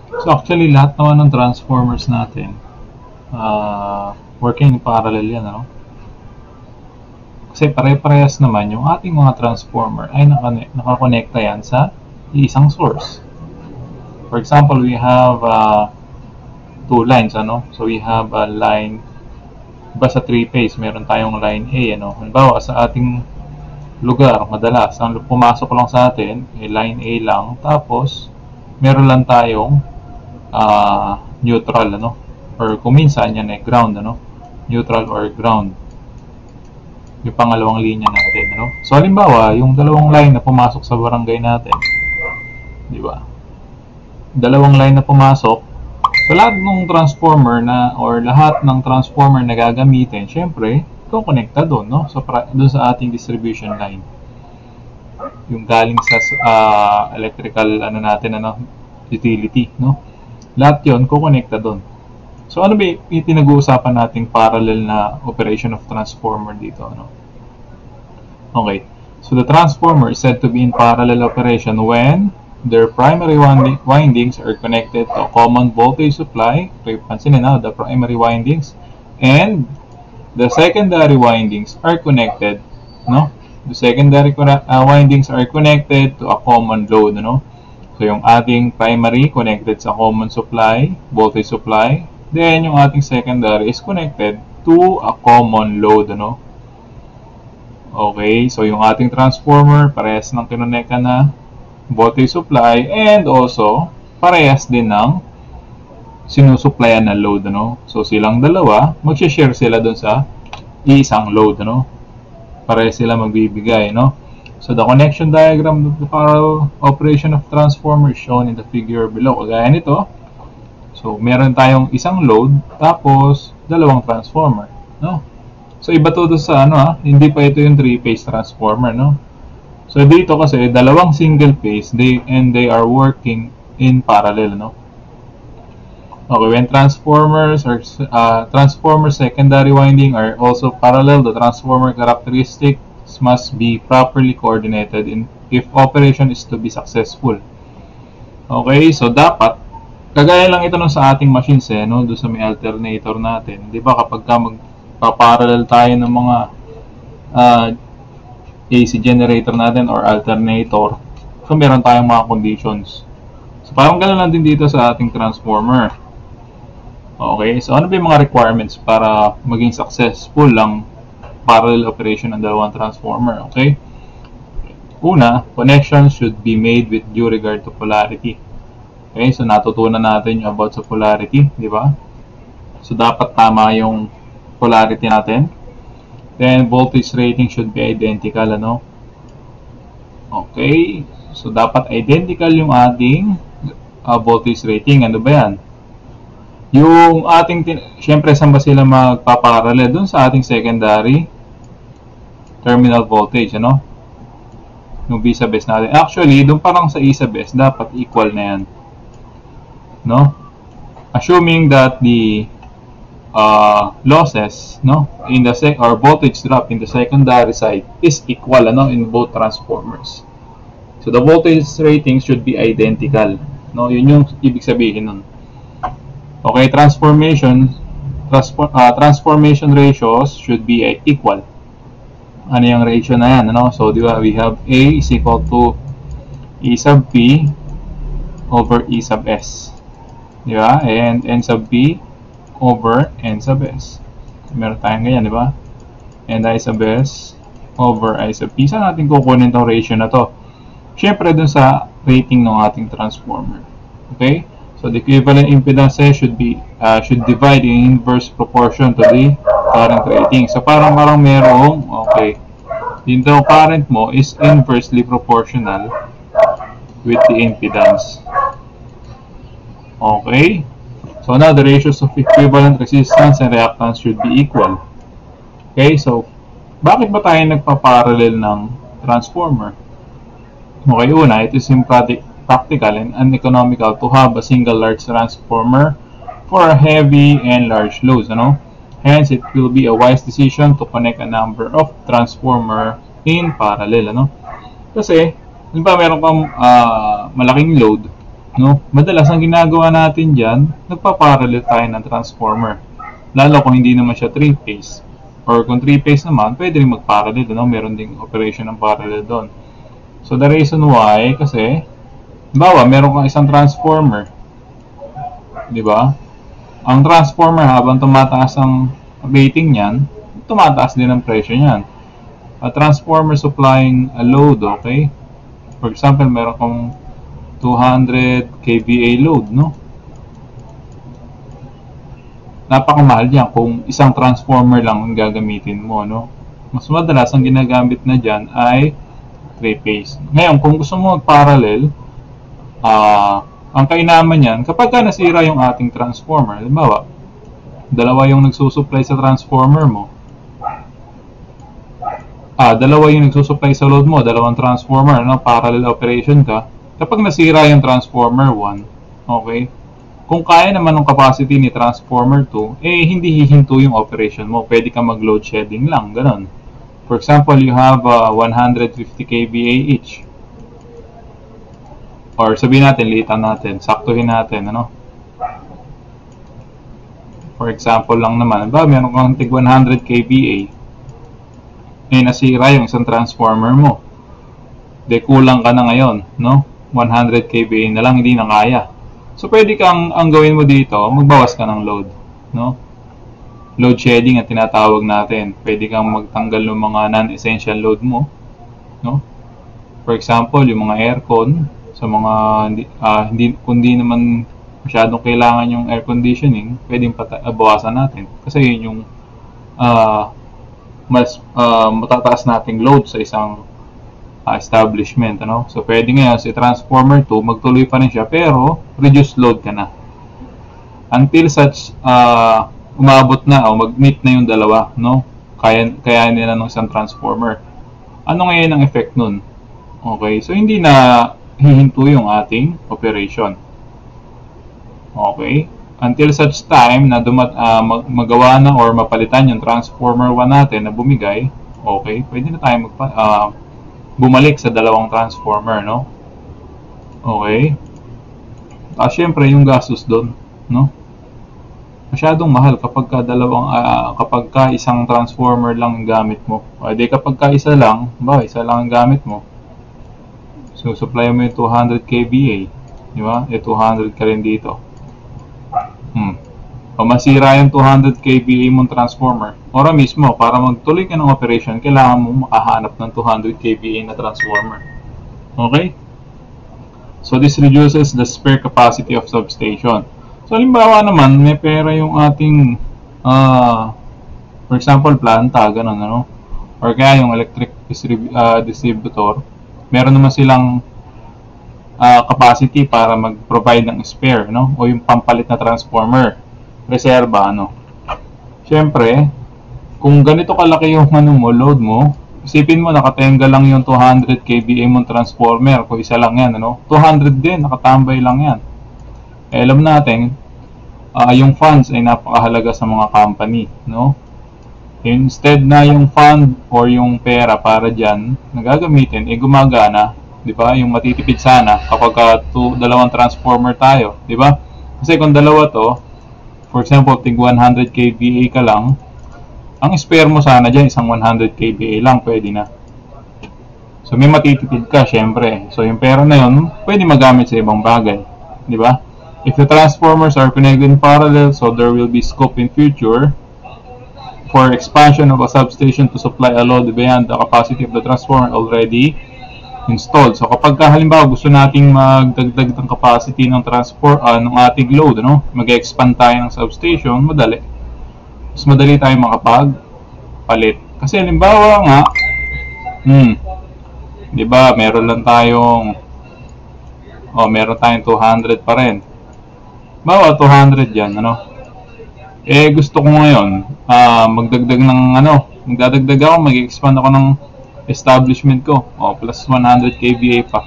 So actually, lahat naman ng transformers natin, working in parallel yan, ano? Kasi pare-parehas naman yung ating mga transformer ay nakakonekta yan sa isang source. For example, we have two lines, ano? So we have a line, iba sa 3-phase, meron tayong line A, ano? Halimbawa, sa ating lugar, madalas, ang pumasok lang sa atin, line A lang, tapos meron lang tayong neutral, ano? Or kung minsan yan ay ground, ano? Neutral or ground. Yung pangalawang linya natin, ano? So halimbawa, yung dalawang line na pumasok sa barangay natin, di ba? Dalawang line na pumasok, so lahat ng transformer na or lahat ng transformer na gagamitin, syempre, kukonekta doon, no? So doon sa ating distribution line. Yung galing sa electrical ano natin, ano, utility, no? Lahat 'yon kukonekta doon. So ano ba yung pinag-uusapan nating parallel na operation of transformer dito, ano? Okay. So the transformer is said to be in parallel operation when their primary windings are connected to a common voltage supply. So pansinin na, the primary windings and the secondary windings are connected, no? The secondary windings are connected to a common load, no? So yung ating primary connected sa common supply, voltage supply. Then, yung ating secondary is connected to a common load, ano? Okay, so yung ating transformer, parehas ng kinoneka na voltage supply and also, parehas din ng sinusupplyan na load, ano? So, silang dalawa, mag-share sila dun sa isang load, ano? Parehas sila magbibigay, no? So, the connection diagram of the parallel operation of transformer is shown in the figure below. Kagaya nito, so, meron tayong isang load, tapos dalawang transformer, no? So, iba to sa ano, hindi pa ito yung 3-phase transformer, no? So, dito kasi dalawang single phase, they are working in parallel, no? Okay, when transformers or transformer secondary winding are also parallel, the transformer characteristics must be properly coordinated if operation is to be successful. Okay, so dapat kagaya lang ito no sa ating machines no, doon sa may alternator natin. 'Di ba kapag magpa-parallel tayo ng mga AC generator natin or alternator, so meron tayong mga conditions. So parang ganoon lang din dito sa ating transformer. Okay, so ano ba yung mga requirements para maging successful lang parallel operation ng dalawang transformer? Okay, una, connection should be made with due regard to polarity. Okay, so natutunan natin yung about sa polarity, di ba? So dapat tama yung polarity natin. Then voltage rating should be identical, ano? Okay, so dapat identical yung ating voltage rating. Ano ba yan? Yung ating, syempre saan ba sila magpaparallel? Dun sa ating secondary terminal voltage, ano? Yung V sub S natin. Actually, dun parang sa E sub S, dapat equal na yan. No? Assuming that the losses, no, in the or voltage drop in the secondary side is equal, ano, in both transformers. So the voltage rating should be identical, no? Yun yung ibig sabihin nun. Okay, transformation ratios should be equal. Ano yung ratio na yan, ano? So di ba, we have A is equal to E sub P over E sub S. Di ba? And N sub P over N sub S. Meron tayong ganyan, di ba? And I sub S over I sub P. Saan natin kukunin itong ratio na to? Siyempre, dun sa rating ng ating transformer. Okay? So, the equivalent impedance should divide in inverse proportion to the current rating. So, parang merong, okay, dito current mo is inversely proportional with the impedance. Okay? So now the ratios of equivalent resistance and reactance should be equal. Okay, so bakit ba tayo nagpa-parallel ng transformer? Okay, una, it is impractical and uneconomical to have a single large transformer for a heavy and large loads, ano? Hence, it will be a wise decision to connect a number of transformer in parallel, ano? Kasi, di ba meron kang malaking load, No? Madalas ang ginagawa natin dyan, nagpa-parallel tayo ng transformer. Lalo kung hindi naman siya 3-phase. Or kung 3-phase naman, pwede rin mag-parallel. No? Meron ding operation ng parallel doon. So the reason why, kasi, bawa, meron kang isang transformer. Di ba? Ang transformer, habang tumataas ang rating niyan, tumataas din ang presyo niyan. A transformer supplying a load, okay? For example, meron kang 200 kVA load, no? Napakamahal yan kung isang transformer lang ang gagamitin mo, no? Mas madalas ang ginagamit na dyan ay 3-phase. Ngayon, kung gusto mo mag-parallel, ang kainaman yan, kapag ka nasira yung ating transformer, halimbawa, dalawa yung nagsusupply sa transformer mo, dalawa yung nagsusupply sa load mo, dalawang transformer, no? Parallel operation ka. Kapag nasira yung transformer 1, okay, kung kaya naman ng capacity ni transformer 2, hindi hihinto yung operation mo. Pwede ka mag-load shedding lang, ganun. For example, you have 150 kVA each. Or sabihin natin, liitan natin, saktuhin natin, ano? For example lang naman, meron kang tig 100 kVA, nasira yung isang transformer mo. Kulang ka na ngayon, no? 100 kVA na lang, hindi na kaya. So, pwede kang, ang gawin mo dito, magbawas ka ng load, no? Load shedding at tinatawag natin. Pwede kang magtanggal ng mga non-essential load mo, no? For example, yung mga aircon, sa mga, kundi naman masyadong kailangan yung air conditioning, pwedeng bawasan natin. Kasi yun yung, mas matataas nating load sa isang establishment, ano? So pwede ngayon si transformer 2 magtuloy pa rin siya pero reduce load ka na until such umabot na o mag-meet na yung dalawa, no? Kaya nila ng isang transformer. Ano ngayon ang effect nun? Okay, so hindi na hihinto yung ating operation. Okay, until such time na magawa na or mapalitan yung transformer 1 natin na bumigay, okay, pwede na tayo bumalik sa dalawang transformer, no? Okay. Syempre yung gastos doon, no? Masyadong mahal kapag ka isang transformer lang ang gamit mo. Kapag ka isa lang ang gamit mo. So supply mo yung 200 kVA, di ba? 200 ka rin dito. O masira yung 200 kVA mong transformer, ora mismo, para magtuloy ka ng operation, kailangan mo makahanap ng 200 kVA na transformer. Okay? So, this reduces the spare capacity of substation. So, halimbawa naman, may pera yung ating, for example, planta, ganun, ano? Or kaya yung electric distributor, meron naman silang capacity para mag-provide ng spare, no? O yung pampalit na transformer. Reserva, ano. Siyempre, kung ganito kalaki yung load mo, isipin mo nakatenga lang yung 200 kVA mong transformer, kung isa lang yan, ano. 200 din, nakatambay lang yan. Alam natin, yung funds ay napakahalaga sa mga company, no. Instead na yung fund or yung pera para dyan nagagamitin, gumagana, di ba? Yung matitipid sana kapag dalawang transformer tayo, di ba? Kasi kung dalawa to, for example, tig 100 kVA ka lang, ang spare mo sana dyan, isang 100 kVA lang, pwede na. So, may matitipid ka, syempre. So, yung pera na yun, pwede magamit sa ibang bagay. Di ba? If the transformers are connected in parallel, so there will be scope in future for expansion of a substation to supply a load beyond the capacity of the transformer already installed. So kapag halimbawa gusto nating magdagdag ng capacity ng ng ating load, no? Mag-expand tayo ng substation, mas madali tayo makapagpalit. Kasi halimbawa nga, 'di ba, meron tayong 200 pa rin. Bawa 200 yan, ano? Gusto ko ngayon magdagdag ng magdadagdag ako, mag-expand ako ng establishment ko, plus 100 kVA pa.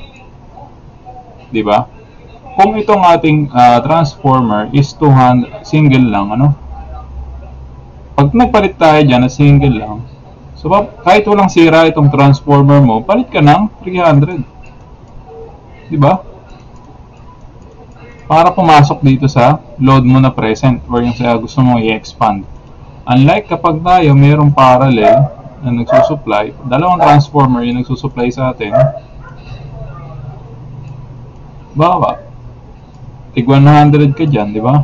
'Di ba? Kung itong ating transformer is 200 single lang, ano? Pag nagpalit tayo diyan na single lang, so kahit walang sira itong transformer mo, palit ka ng 300. 'Di ba? para pumasok dito sa load mo na present or yung sa gusto mo i-expand. Unlike kapag tayo mayroong parallel na nagsusupply, dalawang transformer yung nagsusupply sa atin, bawa, tig 100 ka dyan, di ba?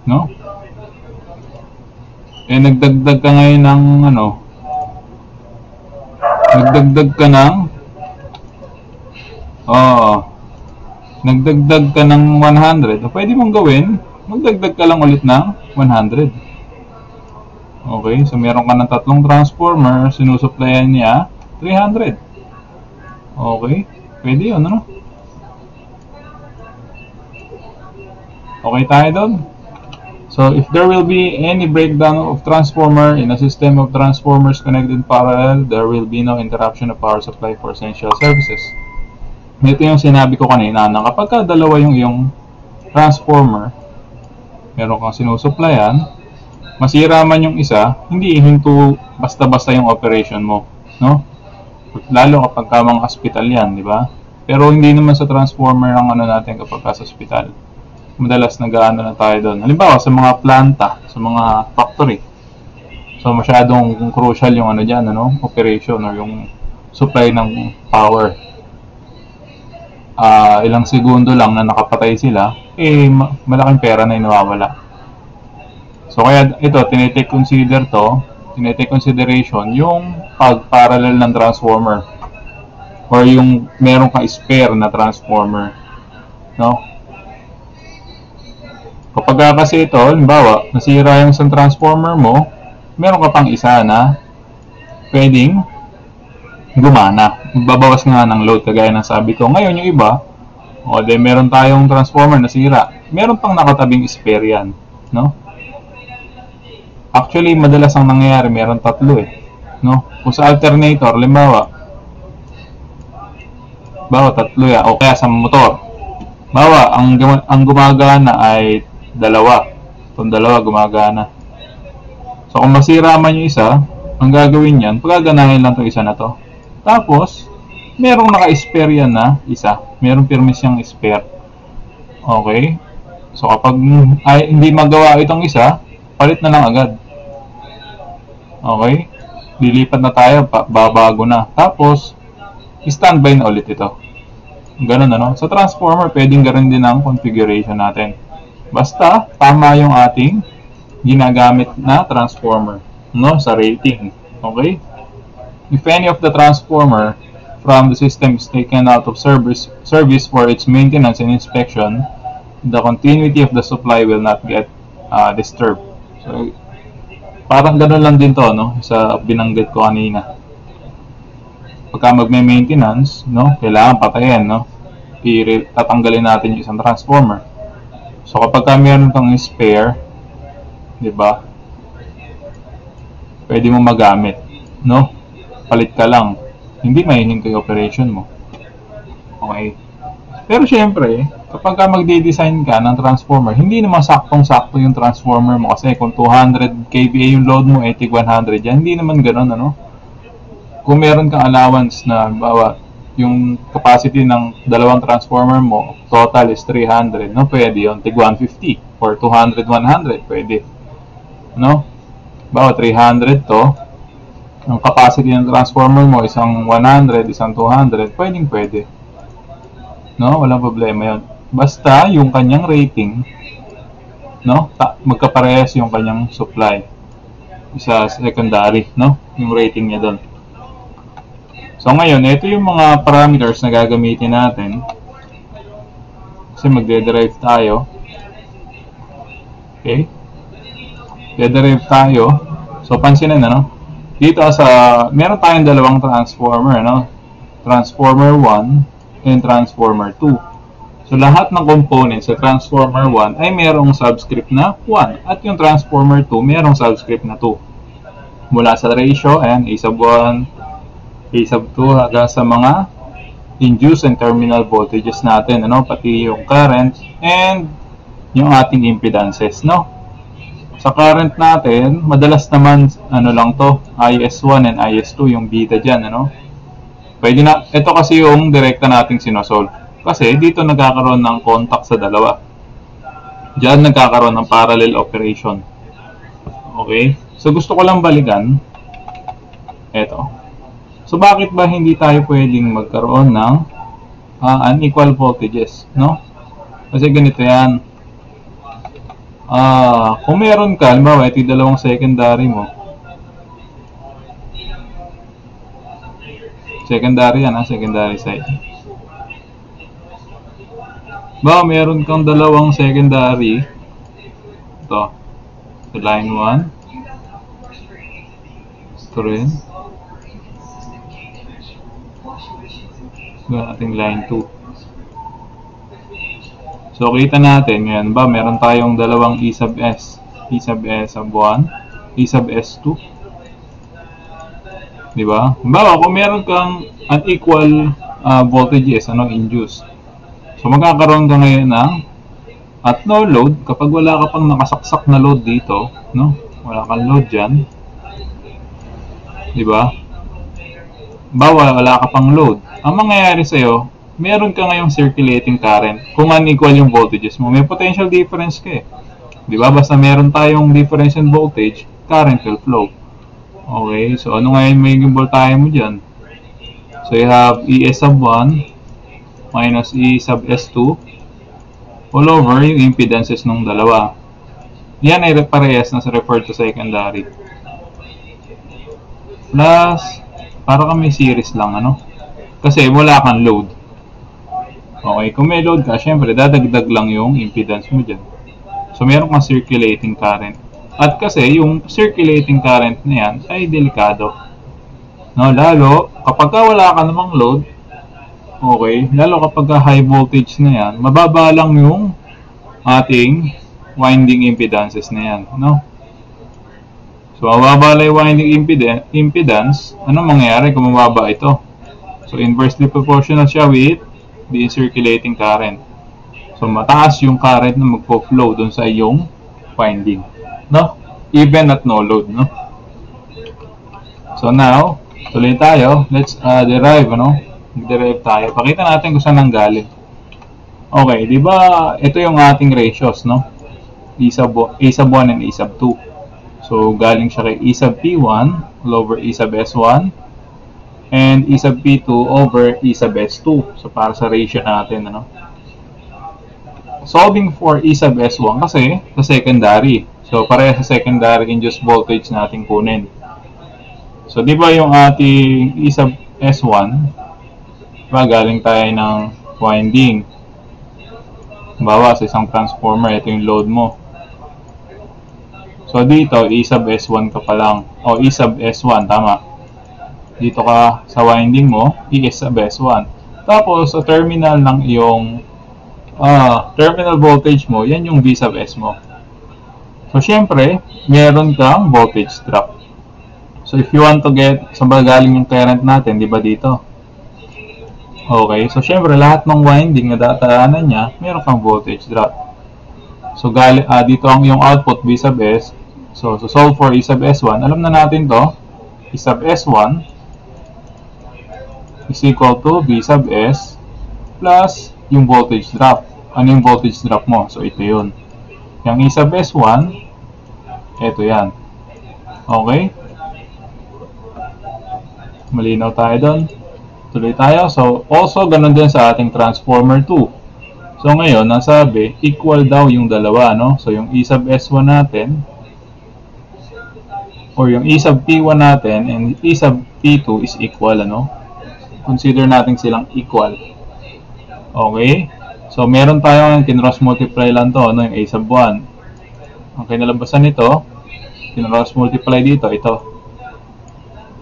No? Eh, nagdagdag ka ngayon ng nagdagdag ka ng nagdagdag ka ng 100. O, pwede mong gawin, magdagdag ka lang ulit ng 100. Okay, so meron ka ng tatlong transformer, sinusupplyan niya 300. Okay, pwede yun, ano? Okay tayo doon? So, if there will be any breakdown of transformer in a system of transformers connected in parallel, there will be no interruption of power supply for essential services. Ito yung sinabi ko kanina na kapag dalawa yung iyong transformer, meron kang sinusupplyan, masira man yung isa, hindi ihinto basta-basta yung operation mo, no? Lalo kapag ka mga hospital yan, di ba? Pero hindi naman sa transformer ang natin kapag ka sa hospital. Madalas nag-aano na tayo doon. Halimbawa, sa mga planta, sa mga factory. So, masyadong crucial yung dyan, operation or yung supply ng power. Ilang segundo lang na nakapatay sila, malaking pera na yung nawawala. So, kaya ito, tinitake consideration yung pag-parallel ng transformer or yung meron kang spare na transformer, no? Kapag kasi ito, halimbawa, nasira yung isang transformer mo, meron ka pang isa na pwedeng gumana. Magbabawas nga ng load, kagaya ng sabi ko. Ngayon yung iba, meron tayong transformer na sira. Meron pang nakatabing spare yan, no? Actually, madalas ang nangyayari, meron tatlo no? Kung sa alternator, halimbawa, tatlo yan, o kaya sa motor. Bawa, ang gumagana ay dalawa. Itong dalawa gumagana. So, kung masira man yung isa, ang gagawin yan, pagaganahin lang itong isa na to. Tapos, merong naka-spare yan na isa. Merong permis yung spare. Okay? So, kapag hindi magawa itong isa, palit na lang agad. Okay? Lilipat na tayo, babago na. Tapos, standby na ulit ito. Ganun, Sa transformer, pwedeng ganun din ang configuration natin. Basta, tama yung ating ginagamit na transformer, sa rating. Okay? If any of the transformer from the system is taken out of service for its maintenance and inspection, the continuity of the supply will not get disturbed. So, parang gano'n lang din to, sa binanggit ko kanina. Pagka magme-maintenance, kailangan patayin, tatanggalin natin yung isang transformer. So, kapag meron kang spare, di ba? Pwede mo magamit, Palit ka lang. Hindi mahihinto yung operation mo. Okay. Pero syempre, kapag magde-design ka ng transformer, hindi naman saktong-sakto yung transformer mo. Kasi kung 200 kVA yung load mo, 100 yan. Hindi naman ganun, Kung meron kang allowance na, bawa, yung capacity ng dalawang transformer mo, total is 300, Pwede yun, tig 150 or 200, 100, pwede. Bawa 300 to, yung capacity ng transformer mo, isang 100, isang 200, pwede. Walang problema yun. Basta, yung kanyang rating, magkaparehas yung kanyang supply. Isa secondary, yung rating niya doon. So ngayon, ito yung mga parameters na gagamitin natin. Kasi magde-derive tayo. Okay? De-derive tayo. So pansinin dito meron tayong dalawang transformer, Transformer 1 and Transformer 2. So lahat ng components sa Transformer 1 ay merong subscript na 1. At yung Transformer 2 merong subscript na 2. Mula sa ratio, ayan, A sub 1, A sub 2 hanggang sa mga induced and terminal voltages natin, pati yung current and yung ating impedances, Sa current natin, madalas naman lang to, IS1 and IS2 yung beta diyan, Pwede na ito kasi yung direkta nating sinosolve. Kasi dito nagkakaroon ng contact sa dalawa. Diyan nagkakaroon ng parallel operation. Okay? So gusto ko lang balikan. Eto. So bakit ba hindi tayo pwedeng magkaroon ng unequal voltages, no? Kasi ganito yan. Kung meron ka, halimbawa, ito yung dalawang secondary mo. Secondary yan, secondary side. Meron kang dalawang secondary. Ito. So, line 1. Ito rin. Ito ating line 2. So, kita natin ngayon meron tayong dalawang E sub S. E sub S sub 1. E sub S2. Diba? Kung meron kang unequal voltages, induce. So, magkakaroon ka ngayon ng at no load, kapag wala ka pang nakasaksak na load dito, no? Wala kang load dyan. Diba? Wala ka pang load. Ang mangyayari sa'yo, meron ka ngayong circulating current. Kung unequal yung voltages mo, may potential difference ka eh. Diba? Basta meron tayong difference in voltage, current will flow. Okay, so ano ngayon magiging voltahe mo dyan? So you have ES sub 1 minus E sub S2 all over yung impedances ng dalawa. Yan ay parehas na sa referred to secondary. Plus, para kami series lang, kasi wala kang load. Okay, kung may load ka, syempre dadagdag lang yung impedance mo dyan. So meron kang circulating current. At kasi yung circulating current na yan ay delikado. No, lalo kapag wala ka namang load, okay, lalo kapag high voltage na yan, mababa lang yung ating winding impedances na yan, no? So, mababa lang yung winding impedance, anong mangyayari kung mababa ito? So, inversely proportional siya with the circulating current. So, mataas yung current na magpo-flow dun sa iyong winding, no? Even at no load, no? So, now, tuloy tayo. Let's derive, Mag-derive tayo. Pakita natin kung saan nanggaling. Okay, di ba ito yung ating ratios, no? A sub 1 and A sub 2. So, galing siya kay E sub P1 all over E sub S1 and E sub P2 over E sub S2. So, para sa ratio natin, Solving for E sub S1 kasi sa secondary. So, pareha sa secondary induced voltage natin kunin. So, di ba yung ating E sub S1, galing tayo ng winding. Sa isang transformer, ito yung load mo. So, dito, E sub S1 ka pa lang. O, E sub S1, tama. Dito ka sa winding mo, E sub S1. Tapos, sa terminal ng iyong terminal voltage mo, yan yung V sub S mo. So, syempre, meron kang voltage drop. So, if you want to get, saan ba galing yung current natin, di ba dito? Okay, so syempre, lahat ng winding na dadaanan niya, meron kang voltage drop. So, dito ang yung output, V sub S. So, solve for E sub S1. Alam na natin to, E sub S1 is equal to V sub S plus yung voltage drop. Ano yung voltage drop mo? So, ito yun. Yung E sub S1, ito yan. Okay? Malinaw tayo doon. Tuloy tayo. So, also, ganun din sa ating transformer 2. So, ngayon, nasabi, equal daw yung dalawa, So, yung E sub S1 natin, or yung E sub P1 natin, and E sub P2 is equal, Consider natin silang equal. Okay? So, meron tayong kinross multiply lang to, yung A sub 1. Ang kinalabasan nito, kinross multiply dito, ito.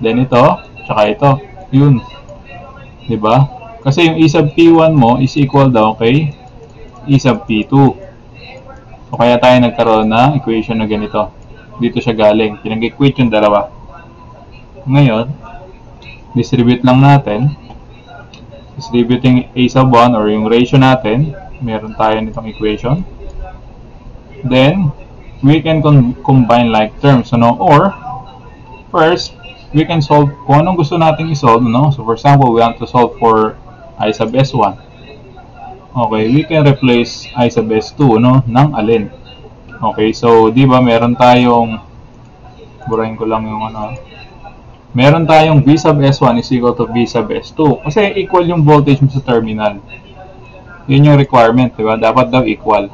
Then ito, tsaka ito. Yun. Diba? Kasi yung E sub P1 mo is equal daw kay E sub P2. So, kaya tayo nagkaroon ng equation na ganito. Dito siya galing. Pinag-equate yung dalawa. Ngayon, distribute lang natin. Distributing A sub 1 or yung ratio natin. Meron tayo nitong equation. Then, we can combine like terms. Or, first, we can solve kung anong gusto nating i-solve, So, for example, we want to solve for I sub S1. Okay, we can replace I sub S2, no, ng alin. Okay, so di ba meron tayong, burahin ko lang yung ano, meron tayong V sub S1 is equal to V sub S2 kasi equal yung voltage mo sa terminal. Yun yung requirement, di ba? Dapat daw equal.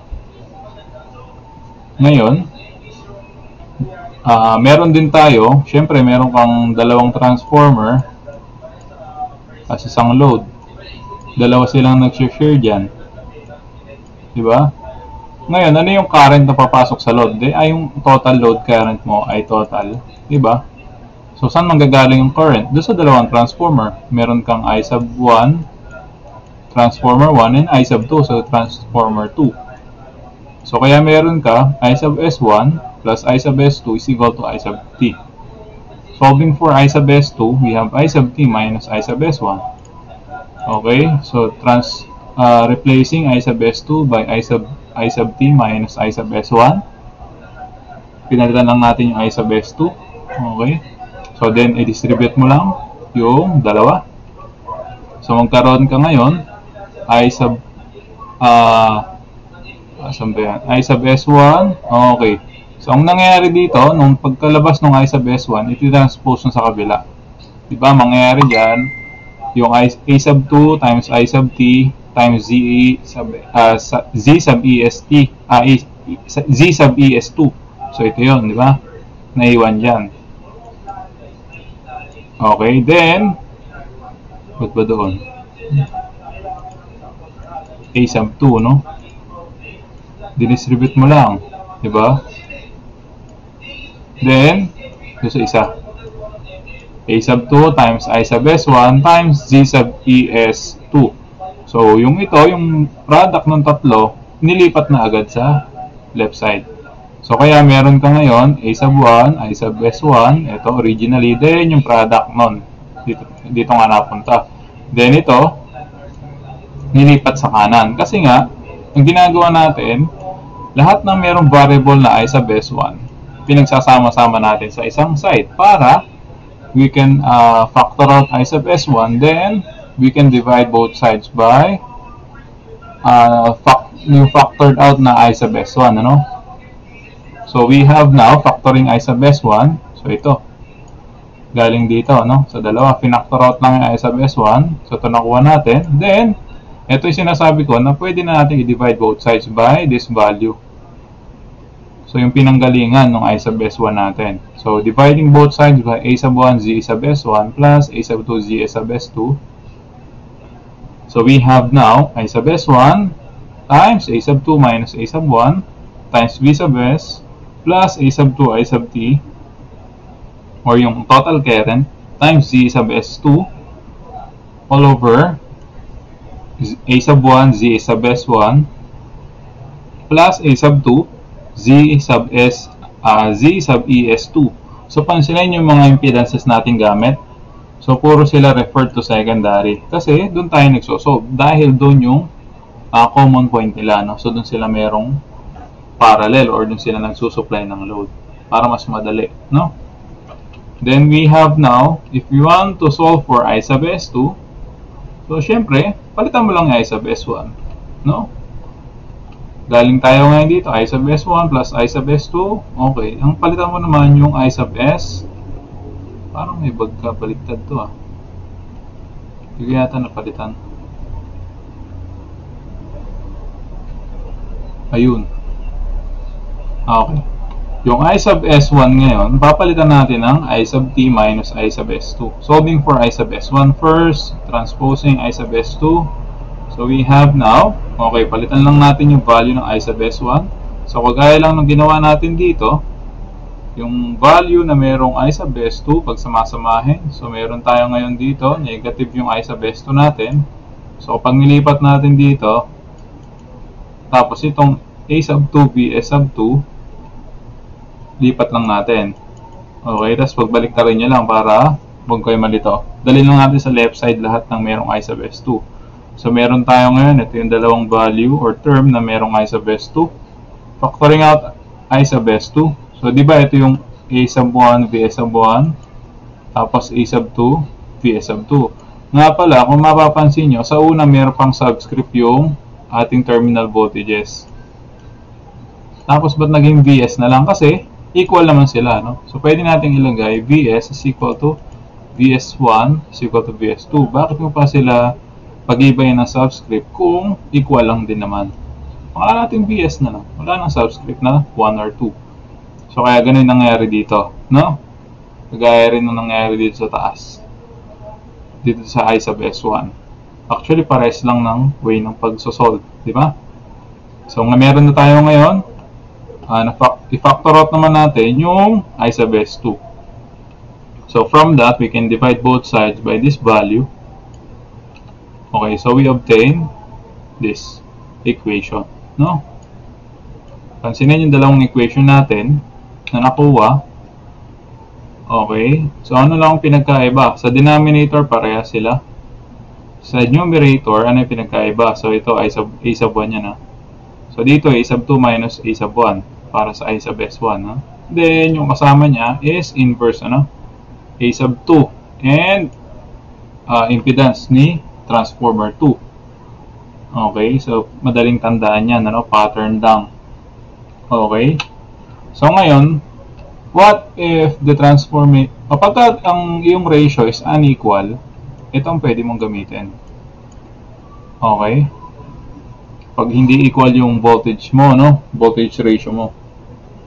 Ngayon, meron din tayo, syempre meron kang dalawang transformer at isang load. Dalawa silang nag-share dyan. Diba? Ngayon, ano yung current na papasok sa load? Ay, yung total load current mo ay total. Diba? So, saan manggagaling yung current? Doon sa dalawang transformer. Meron kang I sub 1, transformer 1, and I sub 2, so transformer 2. So, kaya meron ka I sub S1 plus I sub S2 is equal to I sub T. Solving for I sub S2, we have I sub T minus I sub S1. Okay, so replacing I sub S2 by I sub T minus I sub S1. Pinalitan lang natin yung I sub S2. Okay, so then i-distribute mo lang yung dalawa. So magkaroon ka ngayon I sub I sub S1. Okay, so ang nangyayari dito nung pagkalabas ng I sub S1, iti-transpose na sa kabila. Diba, mangyayari dyan yung A sub 2 times I sub T times Z sub EST, Z sub ES2. So ito yun, di ba? Naiwan dyan. Okay, then ba't ba doon? A sub 2, no? Didistribute mo lang, di ba? Then doon sa isa, A sub 2 times I sub S1 times Z sub ES2. So, yung ito, yung product ng tatlo, nilipat na agad sa left side. So, kaya meron ka ngayon, A sub 1, I sub S1, ito originally, then yung product nun, dito nga napunta. Then ito, nilipat sa kanan. Kasi nga, ang ginagawa natin, lahat ng merong variable na I sub S1, pinagsasama-sama natin sa isang side para we can factor out I sub S1, then we can divide both sides by yung factored out na I sub S1, ano? So we have now factoring I sub S1. So ito, galing dito, no? So dalawa, pinactor out lang yung I sub S1. So ito nakuha natin. Then, ito yung sinasabi ko na pwede na natin i-divide both sides by this value. So, yung pinanggalingan ng I sub S1 natin. So, dividing both sides by A sub 1 Z sub S1 plus A sub 2 Z sub S2. So, we have now I sub S1 times A sub 2 minus A sub 1 times V sub S plus A sub 2 I sub T, or yung total current, times Z sub S2 all over A sub 1 Z sub S1 plus A sub 2 Z sub ES2. So, pansinin yung mga impedances natin gamit. So, puro sila referred to secondary. Kasi, doon tayo nagsosolve. Dahil doon yung common point nila. No? So, doon sila merong parallel or doon sila nagsusupply ng load. Para mas madali. No? Then, we have now, if we want to solve for I sub S2, so, syempre, palitan mo lang yung I sub S1. No? Galing tayo ngayon dito, I sub S1 plus I sub S2. Okay, ang palitan mo naman yung I sub S. Parang may baliktad to ah. Hindi yata napalitan. Ayun. Okay. Yung I sub S1 ngayon, papalitan natin ng I sub T minus I sub S2. Solving for I sub S1 first, transposing I sub S2. So, we have now, okay, palitan lang natin yung value ng I sub S1. So, kagaya lang ng ginawa natin dito, yung value na merong I sub S2, pag samasamahin. So, meron tayo ngayon dito, negative yung I sub S2 natin. So, pag nilipat natin dito, tapos itong A sub 2, B sub 2, lipat lang natin. Okay, tapos pagbalik na rin nyo lang para huwag kayo malito. Dalhin lang natin sa left side lahat ng merong I sub S2. So, meron tayo ngayon, ito yung dalawang value or term na merong I sub S2. Factoring out I sub S2. So, di ba ito yung A sub 1, V sub 1, tapos A sub 2, V sub 2. Nga pala, kung mapapansin nyo, sa una meron pang subscript yung ating terminal voltages. Tapos ba't naging Vs na lang? Kasi equal naman sila, no? So pwede natin ilagay Vs is equal to Vs1 is equal to Vs2. Bakit mo pa sila pag-ibayin ng subscript kung equal lang din naman? Wala natin Vs na lang. Wala nang subscript na 1 or 2. So kaya ganun nangyari dito, no? Kagaya rin na nangyari dito sa taas. Dito sa I sub S1. Actually, pares lang ng way ng pagsosolve, di ba? So, meron na tayo ngayon. I-factor out naman natin yung I sub S2. So, from that, we can divide both sides by this value. Okay, so we obtain this equation, no? Pansinin yung dalawang equation natin na nakuha. Okay, so ano lang ang pinagkaiba? Sa denominator, parehas sila. Sa numerator, ano yung pinagkaiba? So, ito A sub 1 yan, ha? So, dito A sub 2 minus A sub 1 para sa I sub S1, ha? Then, yung kasama niya is inverse, ano? A sub 2 and impedance ni transformer 2. Okay, so, madaling tandaan yan, ano? Pattern lang. Okay, so ngayon, what if the transformer, kapag ang iyong ratio is unequal, ito ang pwede mong gamitin. Okay? Pag hindi equal yung voltage mo, no? Voltage ratio mo.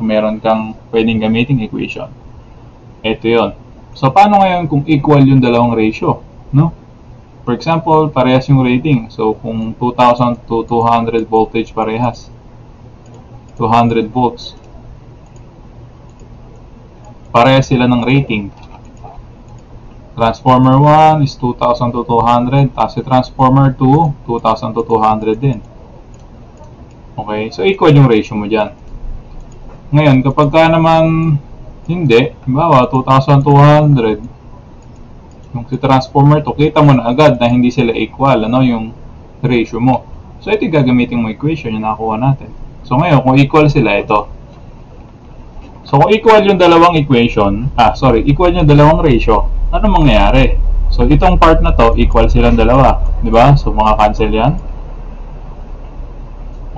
Meron kang pwedeng gamitin equation. Ito yon. So, paano ngayon kung equal yung dalawang ratio? No? For example, parehas yung rating. So, kung 2,000 to 200 voltage parehas. 200 volts. Parehas sila ng rating. Transformer 1 is 2,000 to 200. Tapos si transformer 2, 2,000 to 200 din. Okay, so equal yung ratio mo dyan. Ngayon, kapag ka naman hindi, halimbawa 2,200, yung si transformer 2, kita mo na agad na hindi sila equal, ano, yung ratio mo. So ito yung gagamitin mo equation yung nakuha natin. So ngayon, kung equal sila, ito. So, kung equal yung dalawang equation, equal yung dalawang ratio, ano mangyayari? So, itong part na to, equal silang dalawa. Diba? So, cancel yan.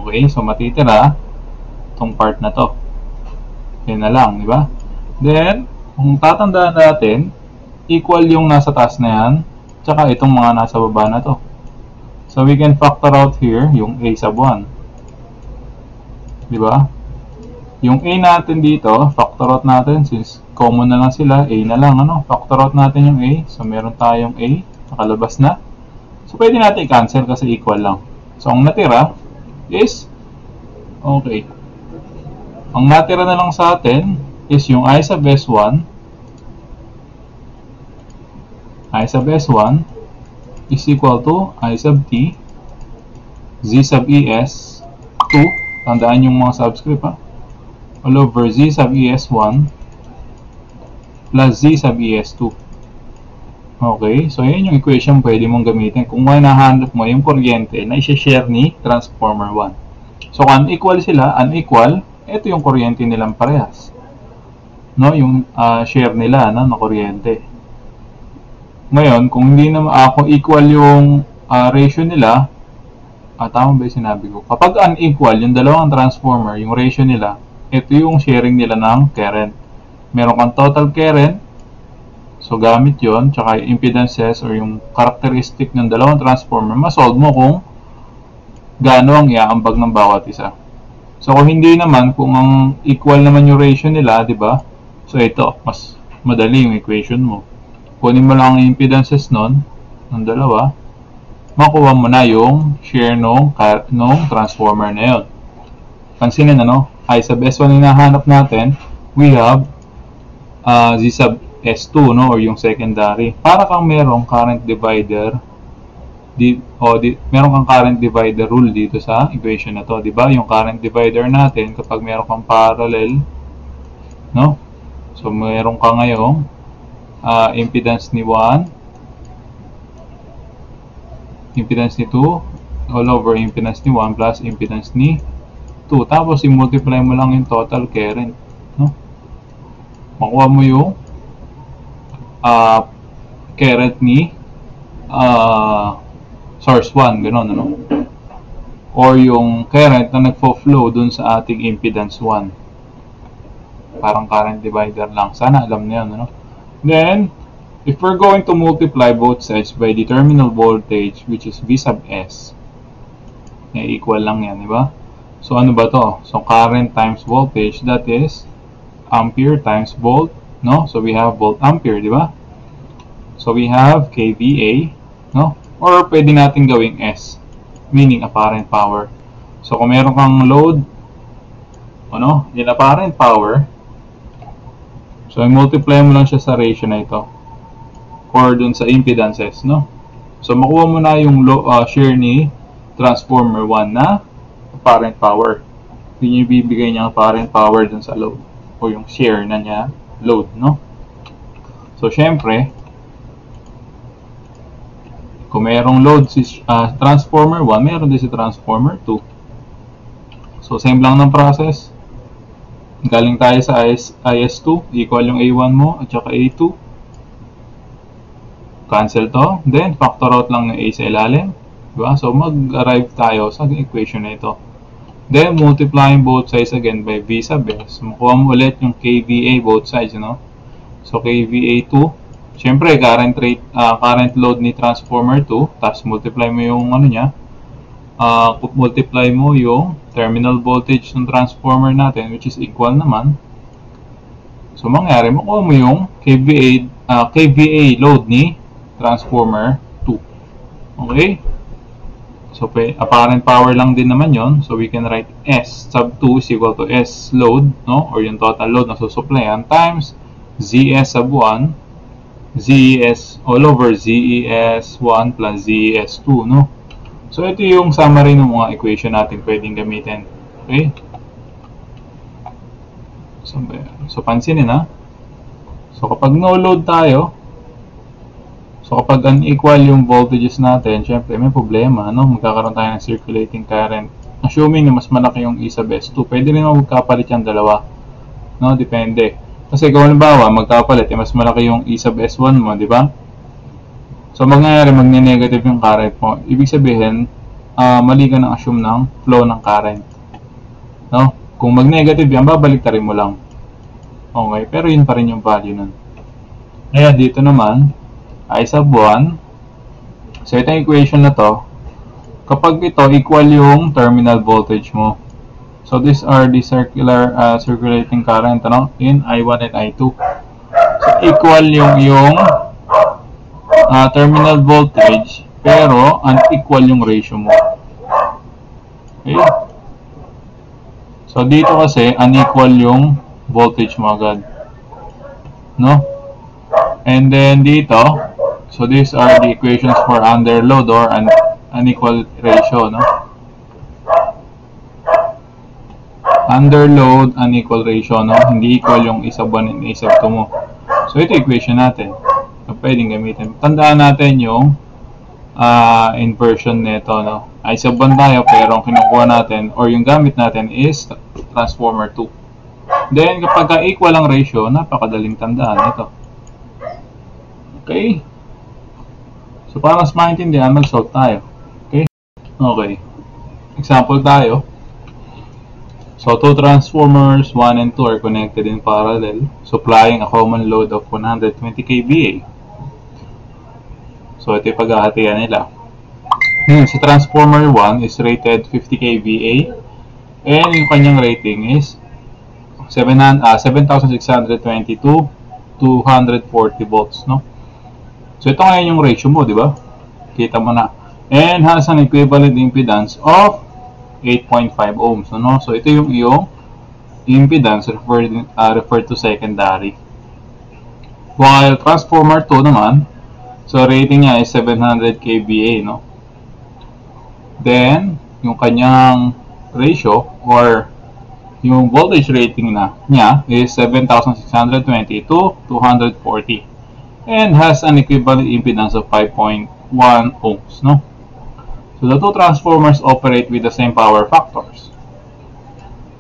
Okay, so matitira itong part na to. Yan na lang, diba? Then, kung tatandaan natin, equal yung nasa taas na yan, tsaka itong mga nasa baba na to. So, we can factor out here yung A sub 1. Diba? Yung A natin dito, factor out natin since common na lang sila, A na lang, ano? Factor out natin yung A. So, meron tayong A, nakalabas na. So, pwede natin i-cancel kasi equal lang. So, ang natira is, okay. Ang natira na lang sa atin is yung I sub S1. I sub S1 is equal to I sub T Z sub ES 2. Tandaan yung mga subscript, ha? All over Z sub ES1 plus Z sub ES2. Okay, so yan yung equation pwede mong gamitin kung hinahanap mo yung kuryente na i-share ni transformer 1. So kung unequal sila, unequal, ito yung kuryente nilang parehas. No, yung share nila na kuryente. Ngayon, kung hindi na kung equal yung ratio nila, tama ba yung sinabi ko? Kapag unequal yung dalawang transformer, yung ratio nila, ito yung sharing nila ng current. Meron kang total current, so gamit yon, tsaka yung impedances or yung characteristic ng dalawang transformer, masolve mo kung gaano ang iaambag ng bawat isa. So kung hindi naman, kung ang equal naman yung ratio nila, di ba? So ito, mas madali yung equation mo. Kunin mo lang ang impedances nun, ng dalawa, makuha mo na yung share nung transformer na yun. Pansinin, ano? I sub S1 hinahanap natin, we have Z sub S2, no, or yung secondary. Para kang merong current divider, meron kang current divider rule dito sa equation na to, di ba? Yung current divider natin, kapag meron kang parallel, no? So, meron ka ngayong impedance ni 1, impedance ni 2, all over impedance ni 1 plus impedance ni 2. Tapos, i-multiply mo lang yung total current, no? Makuha mo yung current ni source 1, gano'n, ano? or yung current na nagfo-flow dun sa ating impedance 1. Parang current divider lang. Sana alam niyo, ano? Then, if we're going to multiply both sides by the terminal voltage, which is V sub S, equal lang yan, di ba? So, ano ba to? So, current times voltage, that is ampere times volt, no? So, we have volt ampere, di ba? So, we have kVA, no? Or pwede natin gawing S, meaning apparent power. So, kung meron kang load, ano, yung apparent power, so, i-multiply mo lang siya sa ratio na ito or dun sa impedances, no? So, makuha mo na yung share ni transformer 1 na apparent power. Yun yung bibigay niya apparent power dun sa load o yung share na niya load, no? So, syempre, kung mayroong load si transformer 1, mayroon din si transformer 2. So, same lang ng process. Galing tayo sa IS2, equal yung A1 mo at saka A2. Cancel to. Then, factor out lang ng A sa ilalim. Diba? So, mag-arrive tayo sa equation na ito. Then, multiplying both sides again by V sub S. Makuha mo ulit yung kVA both sides, no? So, kVA 2. Siyempre, current load ni transformer 2. Tapos, multiply mo yung ano niya. Multiply mo yung terminal voltage ng transformer natin, which is equal naman. So, mangyari, makuha mo yung kVA load ni transformer 2. Okay? So, apparent power lang din naman yon. So, we can write S sub 2 is equal to S load, no? Or yung total load na susuplayan times ZS sub 1, ZES all over ZES 1 plus ZES 2, no? So, ito yung summary ng mga equation natin pwedeng gamitin. Okay? So, pansinin ha. So, kapag no load tayo, so, kapag unequal yung voltages natin, syempre may problema, no? Magkakaroon tayo ng circulating current. Assuming na mas malaki yung E sub S2, pwede rin magkapalit yung dalawa. No? Depende. Kasi kung halimbawa, magkapalit, mas malaki yung E sub S1 mo, di ba? So, mangyayari, magne-negative yung current mo. Ibig sabihin, mali ka ng assume ng flow ng current. No? Kung mag-negative yan, babalik ta rin mo lang. Okay, pero yun pa rin yung value nun. Kaya dito naman, I sub 1. So, ito yung equation na to. Kapag ito, equal yung terminal voltage mo. So, these are the circulating current, ano? In I1 and I2. So, equal yung terminal voltage, pero unequal yung ratio mo. Okay? So, dito kasi, unequal yung voltage mo agad. No? And then, dito, so these are the equations for underload or unequal ratio, no? Underload, unequal ratio, no? Hindi equal yung isa 1 and isa 2 mo. So, ito equation natin. So, pwedeng gamitin. Tandaan natin yung inversion nito, no? I sub 1 tayo, pero ang kinukuha natin or yung gamit natin is transformer 2. Then, kapag equal ang ratio, napakadaling tandaan ito. Okay? So, para mas maintindihan, mag-solve tayo. Okay? Okay. Example tayo. So, two transformers, 1 and 2 are connected in parallel, supplying a common load of 120 kVA. So, ito yung paghahatian nila. Si transformer 1 is rated 50 kVA and yung kanyang rating is 7,622 240 volts, no? So, ito ngayon yung ratio mo, di ba? Kita mo na. And has an equivalent impedance of 8.5 ohms, no? So, ito yung iyong impedance referred to secondary. While transformer 2 naman, so rating niya is 700 kVA, no? Then, yung kanyang ratio or yung voltage rating niya is 7,620 to 240 and has an equivalent impedance of 5.1 ohms, no? So, the two transformers operate with the same power factors.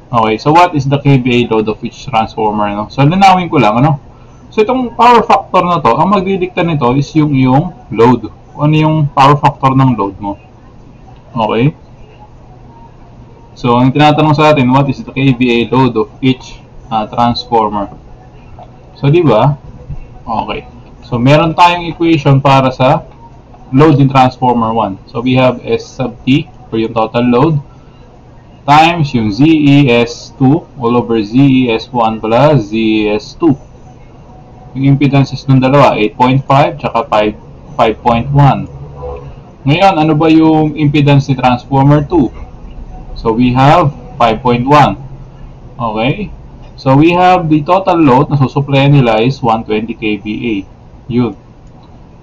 Okay, so what is the kVA load of each transformer, no? So, linawin ko lang, ano? So, itong power factor na to, ang magdidikta nito is yung iyong load. Ano yung power factor ng load mo? Okay? So, ang tinatanong sa atin, what is the kVA load of each transformer? So, di ba? Okay. So, meron tayong equation para sa load in transformer 1. So, we have S sub T for yung total load times yung ZES2 all over ZES1 plus ZES2. Yung impedances ng dalawa, 8.5 tsaka 5.1. Ngayon, ano ba yung impedance ni transformer 2? So, we have 5.1. Okay? So, we have the total load na susuplayan nila is 120 kVA. Yun.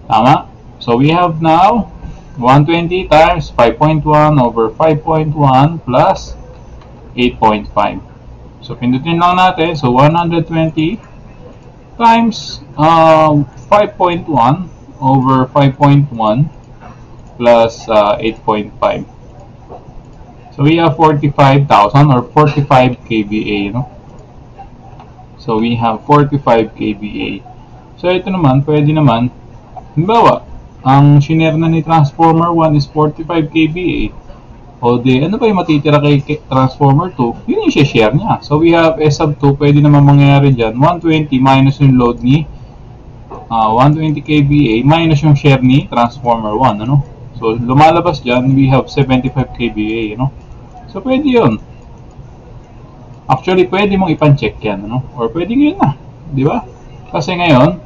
Tama? So, we have now 120 times 5.1 over 5.1 plus 8.5. So, pindutin lang natin. So, 120 times 5.1 over 5.1 plus 8.5. So, we have 45,000 or 45 kVA, no? So, we have 45 kVA. So, ito naman, pwede naman, halimbawa, ang share na ni transformer 1 is 45 kVA. O di, ano ba yung matitira kay transformer 2? Yun yung share niya. So, we have S sub 2, pwede naman mangyayari dyan. 120 minus yung load ni 120 kVA minus yung share ni transformer 1, ano? So, lumalabas dyan, we have 75 kVA, ano? So, pwede yun. Actually, pwede mong ipan-check yan, ano? Or pwede yun na, di ba? Kasi ngayon,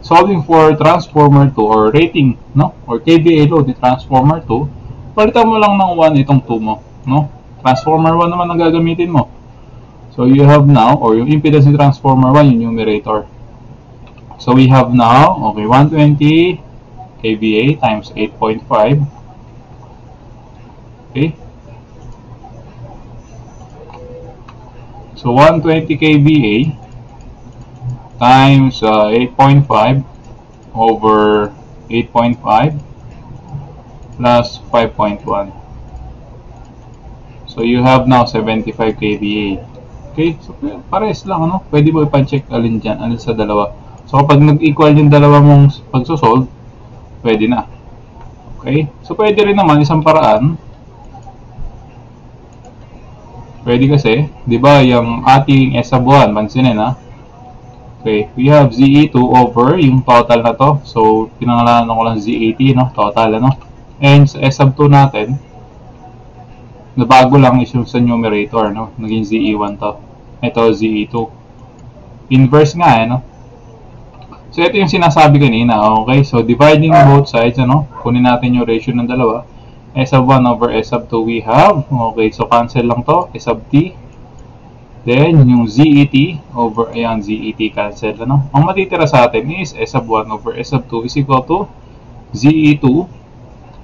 solving for transformer 2 or rating, no? Or kVA load ni transformer 2, palitan mo lang ng 1 itong 2 mo, no? Transformer 1 naman ang gagamitin mo. So, you have now, or yung impedance ni transformer 1, yung numerator. So, we have now, okay, 120 kVA times 8.5. Okay? So, 120 kVA times 8.5 over 8.5 plus 5.1. So, you have now 75 kVA. Okay? So, pares lang, ano? Pwede mo ipan-check alin dyan, alin sa dalawa. So, kapag nag-equal yung dalawa mong pagsosolve, pwede na. Okay? So, pwede rin naman isang paraan. Pwede kasi, di ba, yung ating S sub 1, pansinin, ha? Okay, we have ZE2 over yung total na to. So, pinangalanan ko lang ZE80, no? Total, ano? And sa S sub 2 natin, nabago lang is yung sa numerator, no? Naging ZE1 to. Ito, ZE2. Inverse nga, no? So, ito yung sinasabi kanina, okay? So, dividing both sides, ano? Kunin natin yung ratio ng dalawa. S sub 1 over S sub 2 we have. Okay, so cancel lang to. S sub T. Then, yung ZET over, ayan, ZET cancel, ano? Ang matitira sa atin is S sub 1 over S sub 2 is equal to ZE2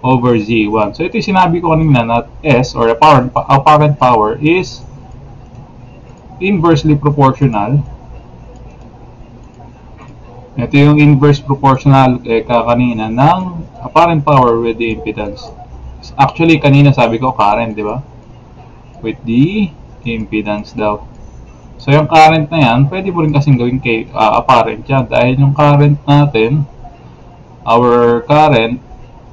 over ZE1. So, ito yung sinabi ko kanina na S, or apparent power, is inversely proportional. Ito yung inverse proportional kanina ng apparent power with the impedance. Actually, kanina sabi ko current, di ba? With the impedance daw. So, yung current na yan, pwede mo rin kasing gawin kay apparent yan. Dahil yung current natin, our current,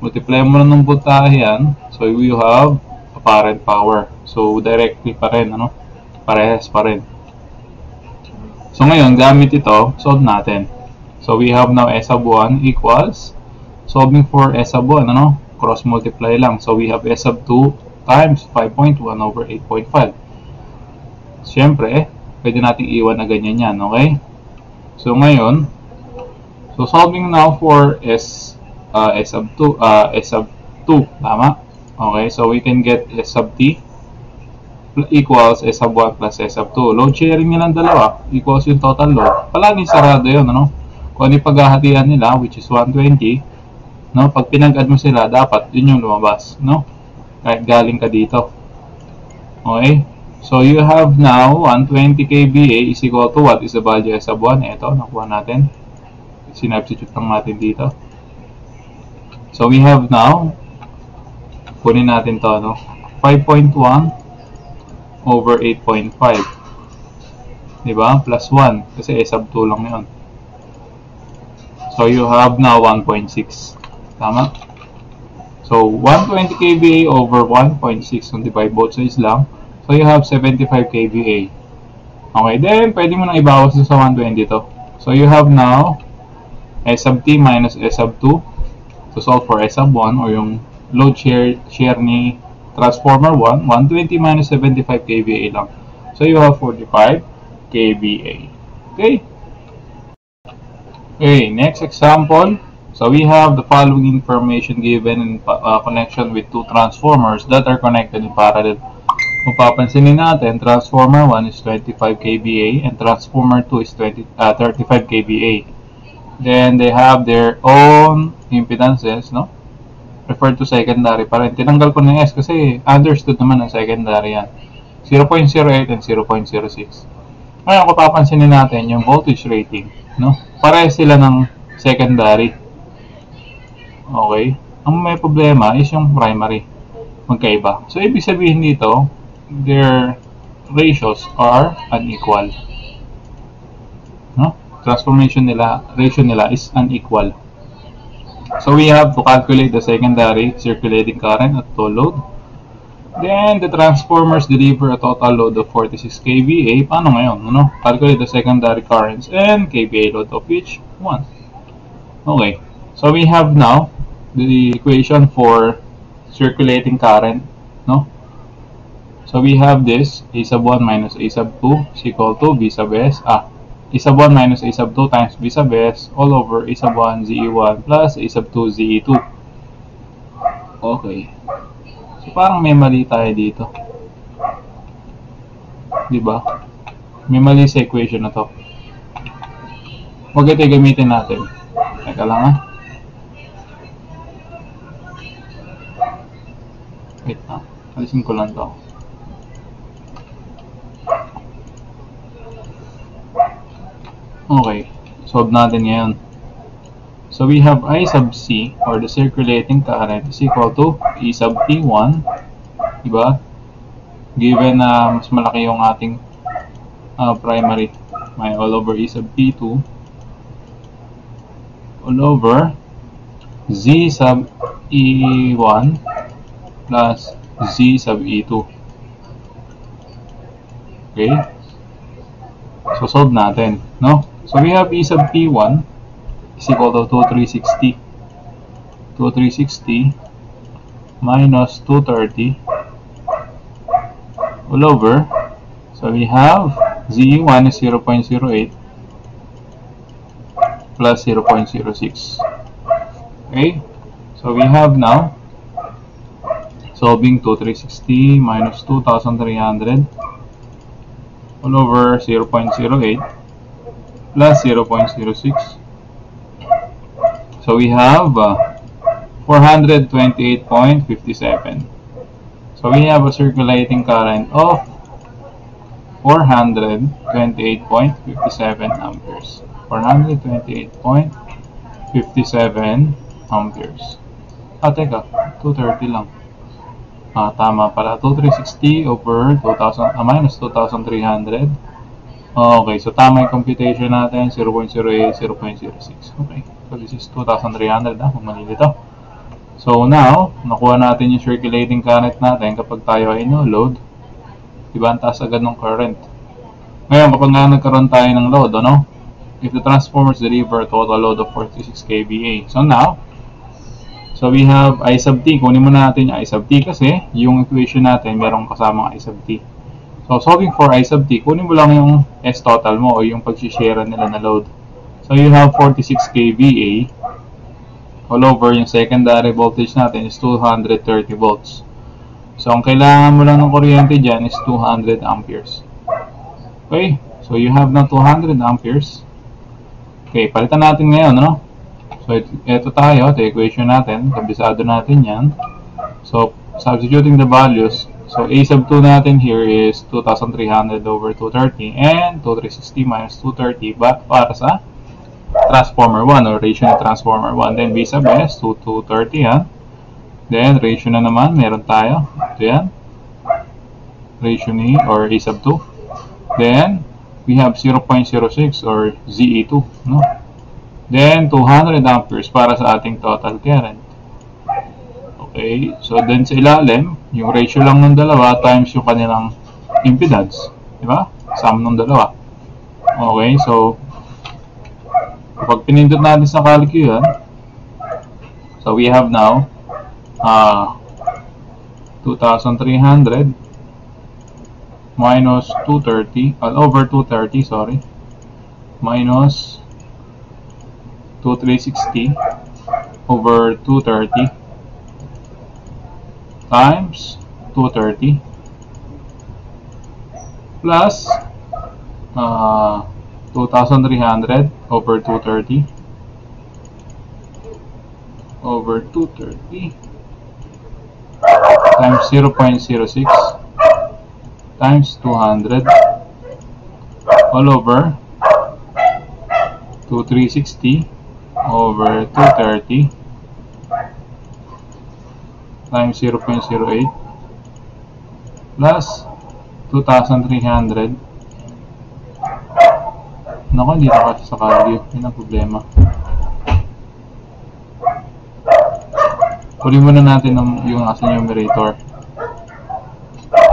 multiply mo na ng voltahe yan. So, we have apparent power. So, directly pa rin, ano? Parehas pa rin. So, ngayon, gamit ito, solve natin. So, we have now S sub 1 equals, solving for S sub 1, ano? Cross multiply lang. So, we have S sub 2 times 5.1 over 8.5. Siyempre, pwede nating iwan na ganyan yan, okay? So, ngayon, so solving now for S sub 2, tama? Okay, so we can get S sub T equals S sub 1 plus S sub 2. Load sharing nilang dalawa equals yung total load. Palaging sarado yun, ano? Kung ano yung paghahatian nila, which is 120, no? Pag pinag-add mo sila, dapat yun yung lumabas, no? Kahit galing ka dito. Okay? So, you have now 120 kVA is equal to what is the value S sub 1? Ito, nakuha natin. Sinubstitute lang natin dito. So, we have now, kunin natin to, no? 5.1 over 8.5. Diba? Plus 1. Kasi S sub 2 lang yun. So, you have now 1.6. Tama? So, 120 kVA over 1.6. So, divide both sides lang. So you have 75 kVA. Okay, then pwede mo nang ibawas sa 120 to. So you have now S sub t minus S sub 2 to solve for S sub 1 or yung load share ni transformer 1, 120 minus 75 kVA lang. So you have 45 kVA. Okay? Okay, next example. So we have the following information given in connection with two transformers that are connected in parallel. Kung papansinin natin, transformer 1 is 25 kVA and transformer 2 is 35 kVA. Then they have their own impedances, no? Referred to secondary pa rin. Tinanggal ko ng S kasi understood naman ang secondary yan. 0.08 and 0.06. Ngayon, kung papansinin natin yung voltage rating, no? Parehas sila ng secondary. Okay? Ang may problema is yung primary. Magkaiba. So, ibig sabihin dito, their ratios are unequal. No? Ratio nila is unequal. So we have to calculate the secondary circulating current at full load. Then the transformers deliver a total load of 46 kVA. Paano ngayon? Ano? Calculate the secondary currents and kVA load of each one. Okay. So we have now the equation for circulating current, no? So we have this A sub 1 minus A sub 2 is equal to B sub S. A sub 1 minus A sub 2 times B sub S all over A sub 1 ZE1 plus A sub 2 ZE2. Okay. So parang may mali tayo dito. Diba? May mali sa equation na to. Huwag ito gamitin natin. Teka lang ha. Wait na. Alisin ko lang to. Okay, solve natin ngayon. So we have I sub C or the circulating current is equal to E sub T1, diba? Given na mas malaki yung ating primary, may all over E sub T2 all over Z sub E1 plus Z sub E2. Okay? So solve natin, no? So we have E sub T1 is equal to 2360. 2360 minus 230 all over. So we have ZE1 is 0.08 plus 0.06. Okay? So we have now solving 2360 minus 2300 all over 0.08 plus 0.06. So we have 428.57. So we have a circulating current of 428.57 amperes. 428.57 amperes. Teka, 230 lang. Tama pala. 2360 over 2000, minus 2300. Okay, so tama yung computation natin. 0.08, 0.06. Okay, so this is 2300 kung mali dito. So now, nakuha natin yung circulating current natin kapag tayo ay no-load. Diba, ang taas agad ng current. Ngayon, kapag nga nagkaroon tayo ng load, ano? If the transformers deliver a total load of 46 kVA. So now, so we have I sub t. Kunin mo natin yung I sub t kasi yung equation natin merong kasamang I sub t. So solving for I sub t, kunin mo lang yung S total mo o yung pag-share nila na load. So you have 46 kVA all over yung secondary voltage natin is 230 volts. So ang kailangan mo lang ng kuryente dyan is 200 amperes. Okay, so you have na 200 amperes. Okay, palitan natin ngayon, no? So ito tayo, ito equation natin, kabisado natin yan. So substituting the values, so A sub 2 natin here is 2,300 over 230 and 2360 minus 230 para sa transformer 1 or ratio ng transformer 1. Then B sub S, 230 yan. Then ratio na naman, meron tayo. Ito yan. Ratio ni or A sub 2. Then we have 0.06 or ZE2, no? Then 200 amperes para sa ating total current. Okay, so then sa ilalim, yung ratio lang ng dalawa times yung kanilang impedance. Diba? Sum ng dalawa. Okay, so kapag pinindot natin sa calcu yan, so we have now 2,300 minus 230, over 230, sorry, minus 2,360 over 230 times 230 plus 2,300 over 230 over 230 times 0.06 times 200 all over 2,360 over 230 times 0.08 plus 2,300. Naku, hindi na kasi sa calcu. Yun ang problema. Kunin muna natin yung nasa numerator.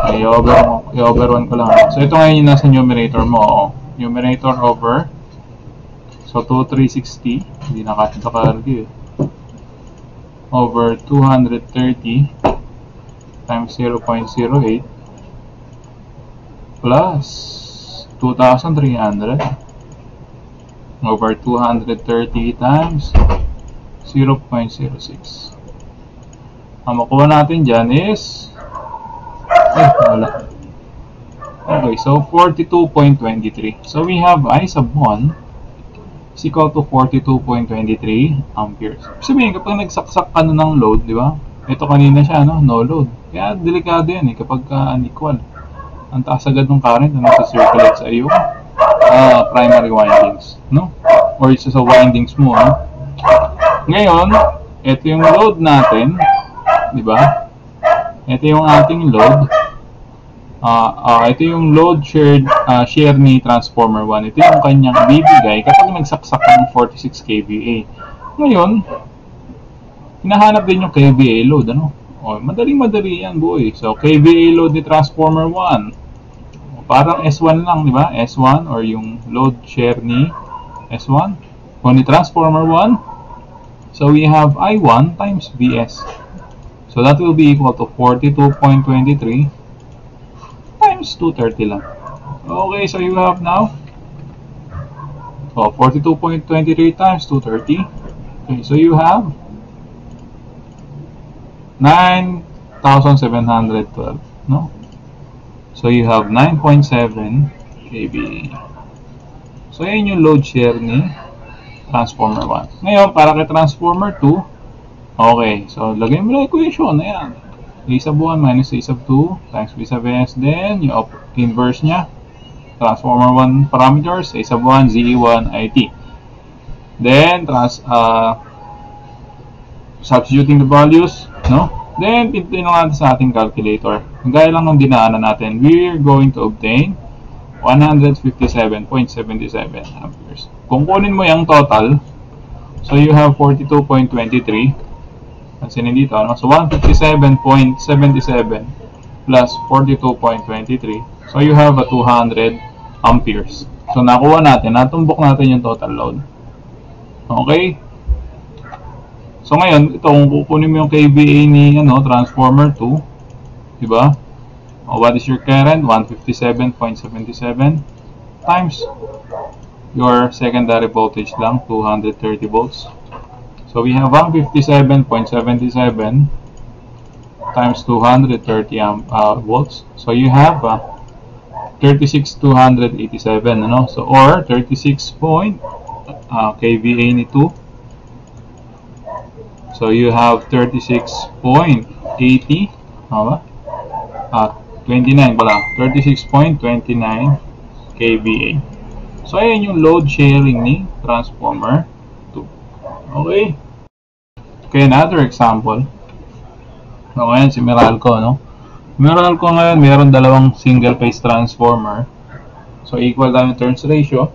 Okay, i-over 1 ko lang. So, ito ngayon yung nasa numerator mo. Oh. Numerator over. So, 2,360. Hindi na kasi sa calcu. Over 230 times 0.08 plus 2,300 over 230 times 0.06. Ang makuha natin dyan is wala. Okay, so 42.23. So we have I sub 1 is equal to 42.23 amperes. Sabihin, kapag nagsaksak ka na ng load, di ba? Ito kanina siya, no? No load. Kaya delikado yan eh, kapag unequal. Ang taas agad ng current na nasa-circulate sa iyong primary windings, no? Or isa sa windings mo, no? Ngayon, ito yung load natin, di ba? Ito yung ating load. Ito yung load share ni transformer 1. Ito yung kanyang bibigay kapag nagsaksak ng 46 kVA. Ngayon, hinahanap din yung kVA load, ano? O, madali yan, boy. So, kVA load ni transformer 1. Parang S1 lang, di ba? S1 or yung load share ni S1 o ni transformer 1. So we have I1 times Vs. So that will be equal to 42.23 times 230 lang. Okay, so you have now 42.23 times 230. Okay, so you have 9,712, no? So you have 9.7 kVA. So yan yung load share ni transformer 1. Ngayon, para kay transformer 2, okay, so lagay mo na equation na yan. A sub 1 minus A sub 2 times B sub S. Then, yung inverse nya, transformer 1 parameters, A sub 1, ZE1, IT. Then, substituting the values, no? Then, pintuin lang natin sa ating calculator. Gaya lang ng dinaanan natin, we're going to obtain 157.77 amperes. Kung kunin mo yung total, so you have 42.23. Pansinin dito, ano? So 157.77 plus 42.23. So you have a 200 amperes. So nakuha natin, natumbok natin yung total load. Okay? So ngayon, ito kung kukunin mo yung kVA ni transformer 2, di ba? What is your current? 157.77 times your secondary voltage lang, 230 volts. So we have 157.77 times 230 volts. So you have 36,287, ano? So or 36 kVA ni 2. So you have 36.80, tama ba? 29 pala, 36.29 kVA. So ayan yung load sharing ni transformer 2. Okay? Okay, another example. So ayan si Meralco, no? Meralco ngayon, meron dalawang single phase transformer. So equal tayo yung turns ratio.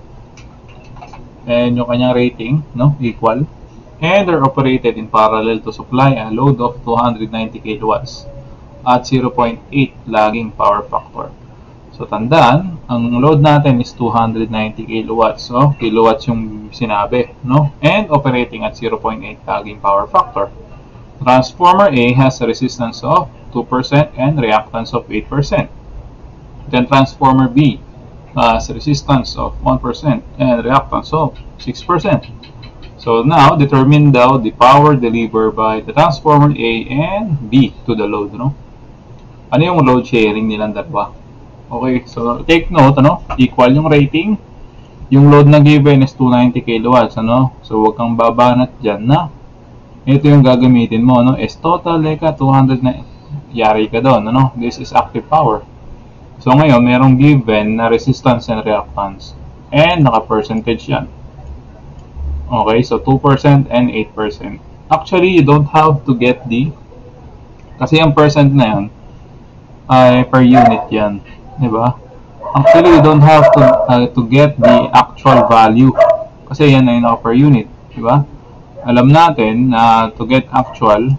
And yung kanyang rating, no? Equal. And they're operated in parallel to supply a load of 290 kilowatts at 0.8 lagging power factor. So, tandaan, ang load natin is 290 kilowatts. So, kilowatts yung sinabi, no? And operating at 0.8 lagging power factor. Transformer A has a resistance of 2% and reactance of 8%. Then Transformer B has a resistance of 1% and reactance of 6%. So, now, determine daw the power delivered by the Transformer A and B to the load, no? Ano yung load sharing nilang dalawa? Okay, so take note, ano? Equal yung rating. Yung load na given is 290 kilowatts, ano? So, huwag kang babanat dyan na ito yung gagamitin mo, ano? S total, leka, 200 na, yari ka doon, ano? This is active power. So, ngayon, merong given na resistance and reactance. And naka-percentage yan. Okay, so 2% and 8%. Actually, you don't have to get the, kasi yung percent na yan, ay per unit yan. Diba? Actually, you don't have to get the actual value. Kasi yan ay naka per unit. Diba? Alam natin na to get actual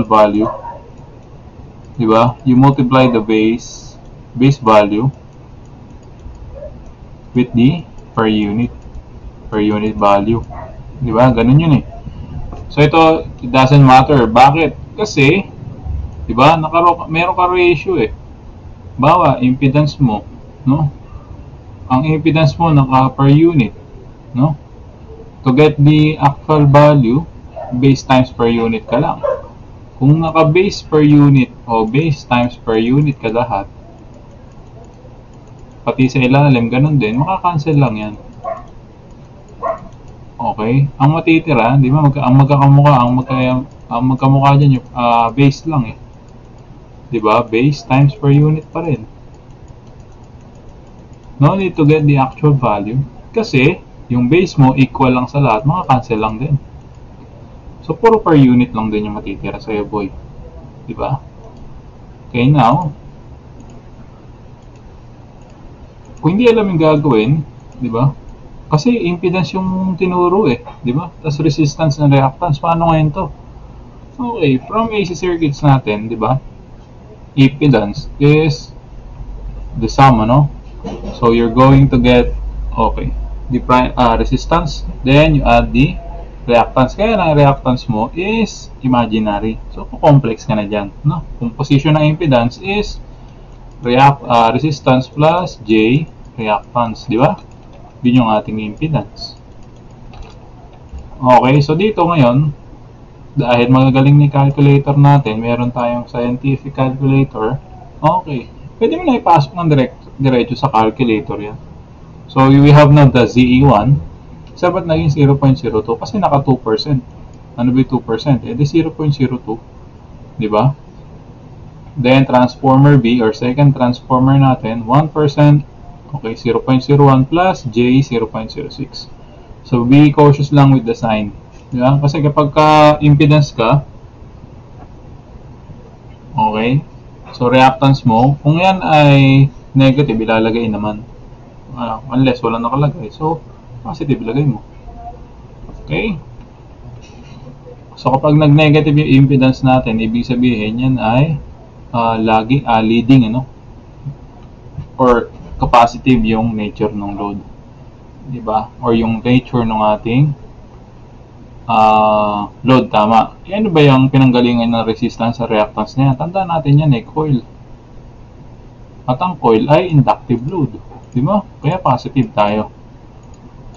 value, diba? You multiply the base value with the per unit value. Diba? Ganun yun eh. So ito, it doesn't matter. Bakit? Kasi, diba? Meron ka ratio eh. Bawa, impedance mo, no? Ang impedance mo naka per unit, no? To get the actual value, base times per unit ka lang. Kung naka base per unit o base times per unit ka lahat, pati sa ilalim, ganun din, makakancel lang yan. Okay? Ang matitira, di ba? Ang magkamukha dyan yung base lang eh. Diba? Base times per unit pa rin. No need to get the actual value. Kasi, yung base mo equal lang sa lahat, maka-cancel lang din. So, puro per unit lang din yung matitira sa'yo, boy. Diba? Okay, now, kung hindi alam yung gagawin, diba? Kasi impedance yung tinuro eh. Diba? Tapos resistance and reactance. Paano ngayon to? Okay, from AC circuits natin, diba? Impedance is the sum, ano? So you're going to get, okay, the resistance, then you add the reactance. Kaya ang reactance mo is imaginary. So complex ka na dyan, no? Composition ng impedance is resistance plus J reactance, di ba? Yun yung ating impedance. Okay, so dito ngayon, dahil magagaling ni calculator natin, meron tayong scientific calculator. Okay. Pwede mo na ipasok ng diretso sa calculator yan. So, we have now the ZE1. So, ba't naging 0.02? Kasi naka 2%. Ano ba yung 2%? Eh, di 0.02. Diba? Then, transformer B, or second transformer natin, 1%. Okay, 0.01 plus J, 0.06. So, be cautious lang with the sign. Diba? Kasi kapag ka-impedance ka, okay, so reactance mo, kung yan ay negative, ilalagay naman. Unless wala nakalagay. So, positive ilagay mo. Okay? So, kapag nag-negative yung impedance natin, ibig sabihin yan ay leading, ano? Or capacitive yung nature ng load. Diba? Or yung nature ng ating load, tama. E ano ba yung pinanggalingan ng resistance sa reactance niya? Tandaan natin yan eh, coil. At ang coil ay inductive load. Diba? Kaya positive tayo.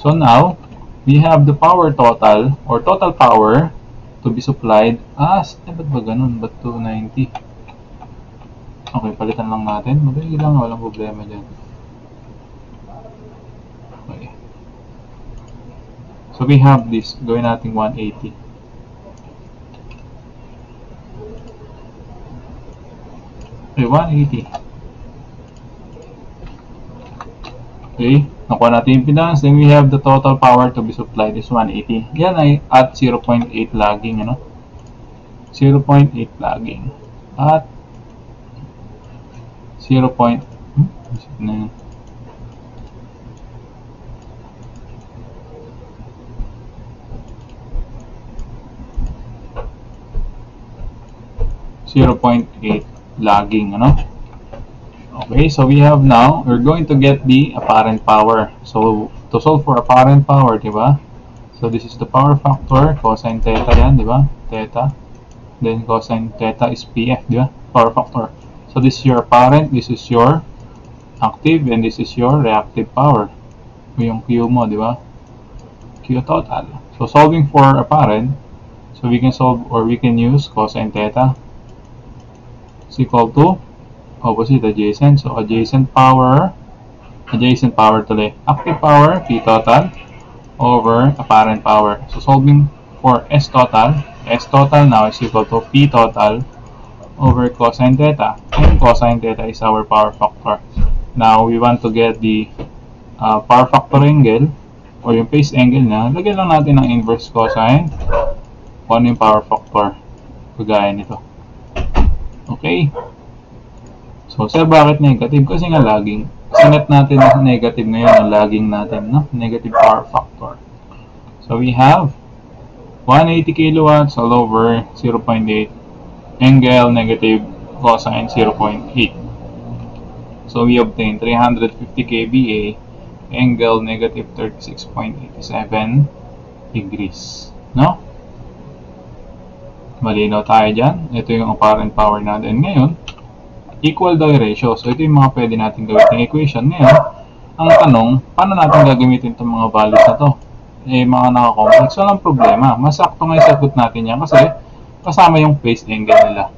So now, we have the power total or total power to be supplied as, ba't ba ganun? Ba't 290? Okay, palitan lang natin. Madali lang, walang problema dyan. Okay. So we have this, gawin natin 180. Okay, 180. Okay, nakuha natin impedance. Then we have the total power to be supplied is 180. Yan ay at 0.8 lagging, ano? 0.8 lagging. At 0. Na yun. 0.8 lagging, ano? Okay, so we have now, we're going to get the apparent power. So, to solve for apparent power, di ba? So, this is the power factor, cosine theta yan, di ba? Theta. Then, cosine theta is PF, di ba? Power factor. So, this is your apparent, this is your active, and this is your reactive power. Yung Q mo, di ba? Q total. So, solving for apparent, so we can solve, or we can use cosine theta is equal to opposite adjacent. So, adjacent power tuloy. Active power, P total, over apparent power. So, solving for S total now is equal to P total over cosine theta. And cosine theta is our power factor. Now, we want to get the power factor angle, or yung phase angle na, lagyan lang natin ng inverse cosine kung ano yung power factor. Kagaya nito. Okay? So, sir, bakit negative? Kasi nga laging. Sinet natin na negative ngayon ang laging natin, no? Negative power factor. So, we have 180 kilowatts all over 0.8. Angle negative cosine 0.8. So, we obtain 350 kVA. Angle negative 36.87 degrees. No? Malinaw tayo dyan. Ito yung apparent power natin ngayon. Equal daw yung ratio. So, ito yung mga pwede natin gawin ng equation. Ngayon, ang tanong, paano natin gagamitin itong mga values na to? Eh, mga nakakomplex. Walang problema. Masakto nga yung sagot natin yan kasi kasama yung phase angle nila.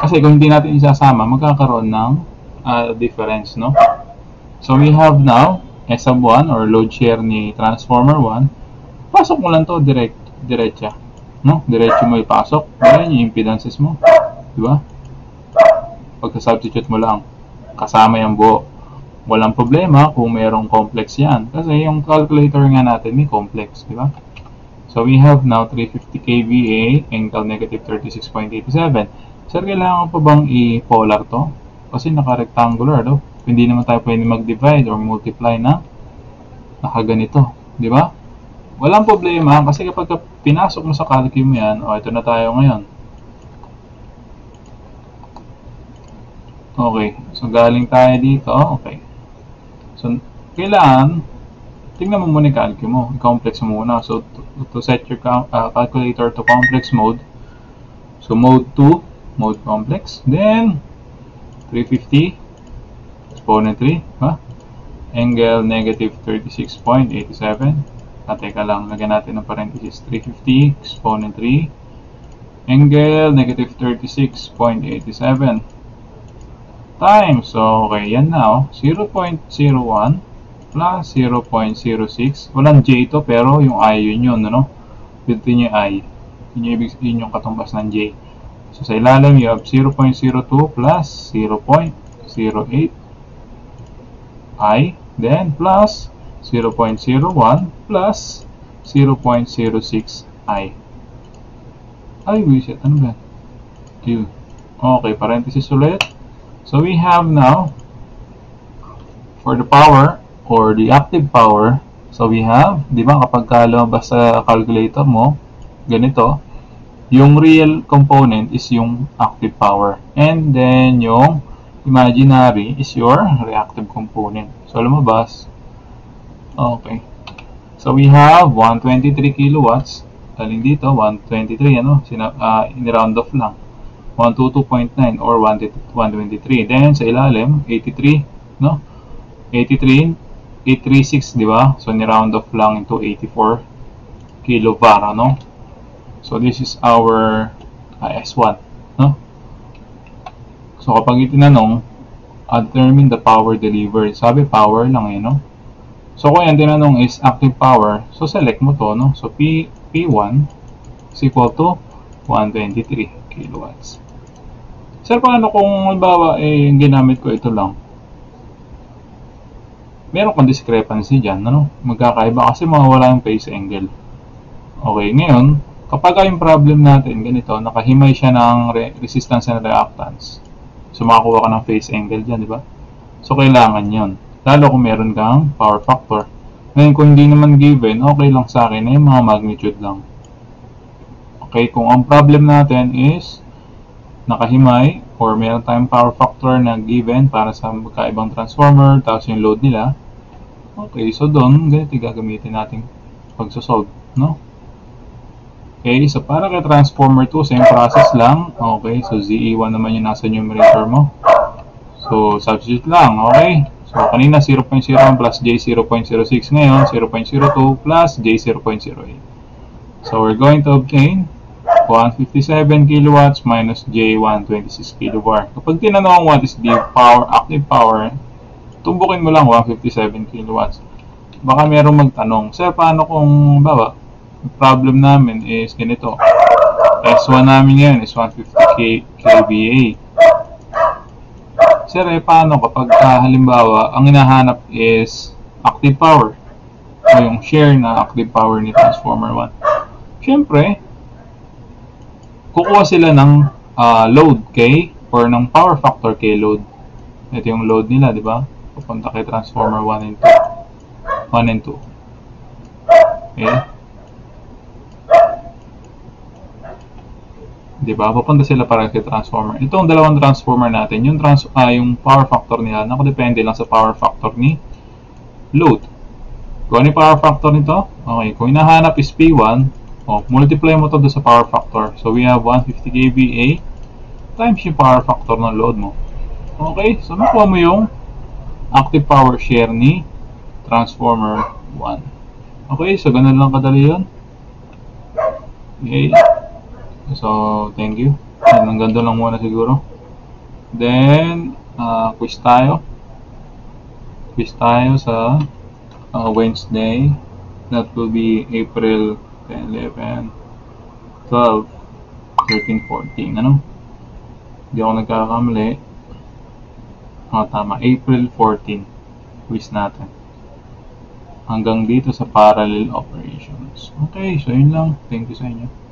Kasi kung hindi natin isasama, magkakaroon ng difference, no? So, we have now S sub 1 or load share ni transformer 1. Pasok mo lang to diretsa. No? Diretso mo ipasok. Ayan yung impedances mo. Diba? Pagka-substitute mo lang, kasama yung buo. Walang problema kung mayroong complex yan. Kasi yung calculator nga natin may complex, di ba? So, we have now 350 kVA, angle negative 36.87. Sir, kailangan pa bang i-polar to? Kasi naka-rectangular, do? Hindi naman tayo pwede mag-divide or multiply na nakaganito, di ba? Walang problema kasi kapag pinasok mo sa calculus mo yan, ito na tayo ngayon. Okay, so galing tayo dito. Okay. So, kailangan, tingnan mo muna yung calculus mo. I-complex mo muna. So, to set your calculator to complex mode. So, mode 2, mode complex. Then, 350, exponent 3. Angle negative 36.87. Teka lang, lagyan natin ng parenthesis. 350, exponent 3. Angle negative 36.87. Times, so okay, yan na 0.01 plus 0.06. Walang J ito, pero yung I yun, ano? Dito yung I. Yun yung katumbas ng J. So, sa ilalim, you have 0.02 plus 0.08 I. Then, plus 0.01 plus 0.06 I. Ay, wiset. Ano ba? Q. Okay, parenthesis ulit. So, we have now, for the power, or the active power, so we have, di ba, kapag lumabas sa calculator mo, ganito, yung real component is yung active power. And then, yung imaginary is your reactive component. So, lumabas. Okay. So, we have 123 kilowatts. Galing dito, 123, ano, in-round off lang. 122.9 or 123. Then, sa ilalim, 83, no? 83, 836, di ba? So, ni-round off lang into 84 kilovar, no? So, this is our S1, no? So, kapag itinanong, determine the power delivered. Sabi, power lang eh, no? So, kung yung tinanong is active power, so select mo to, no? So, P1 is equal to 123 kilowatts. Sir, paano kung halimbawa ginamit ko ito lang? Meron kang discrepancy dyan, ano? Magkakaiba kasi mawawala yung phase angle. Okay, ngayon, kapag yung problem natin, ganito, nakahimay siya ng resistance and reactance. So, makakuha ka ng phase angle dyan, di ba? So, kailangan yon. Lalo kung meron kang power factor. Ngayon, kung hindi naman given, okay lang sa akin na yung mga magnitude lang. Okay, kung ang problem natin is nakahimay or meron tayong power factor na given para sa magkaibang transformer, tapos yung load nila. Okay, so doon, ganito gagamitin natin pagsosolve, no? Okay, so para kay transformer 2, same process lang. Okay, so ZE1 naman yung nasa numerator mo. So, substitute lang, okay? So, kanina 0.01 plus J0.06, ngayon 0.02 plus J0.08. So, we're going to obtain 157 kilowatts minus J126 kilobar. Kapag tinanong what is the power, active power, tumbukin mo lang 157 kilowatts. Baka merong magtanong, sir, paano kung bawa, problem namin is ganito. S1 namin ngayon is 150 kVA. Sir, paano kapag halimbawa, ang hinahanap is active power o yung share na active power ni transformer 1? Siyempre, kukuha sila ng load K or ng power factor K load. Ito yung load nila, di ba? Pupunta kay transformer 1 and 2. 1 and 2. Okay? Di ba? Pupunta sila para kay transformer. Itong dalawang transformer natin, yung power factor nila, nakadepende lang sa power factor ni load. Kung ano yung power factor nito? Okay, kung hinahanap is P1, multiply mo to sa power factor. So, we have 150 kVA times yung power factor ng load mo. Okay, so nakuha mo yung active power share ni transformer 1. Okay, so ganun lang kadali yun. Okay. So, thank you. Ang ganda lang muna siguro. Then, quiz tayo. Quiz tayo sa Wednesday. That will be April 10, 11, 12, 13, 14. Ano? Hindi ako nagkakamali. Tama. April 14. Quiz natin. Hanggang dito sa parallel operations. Okay, so yun lang. Thank you sa inyo.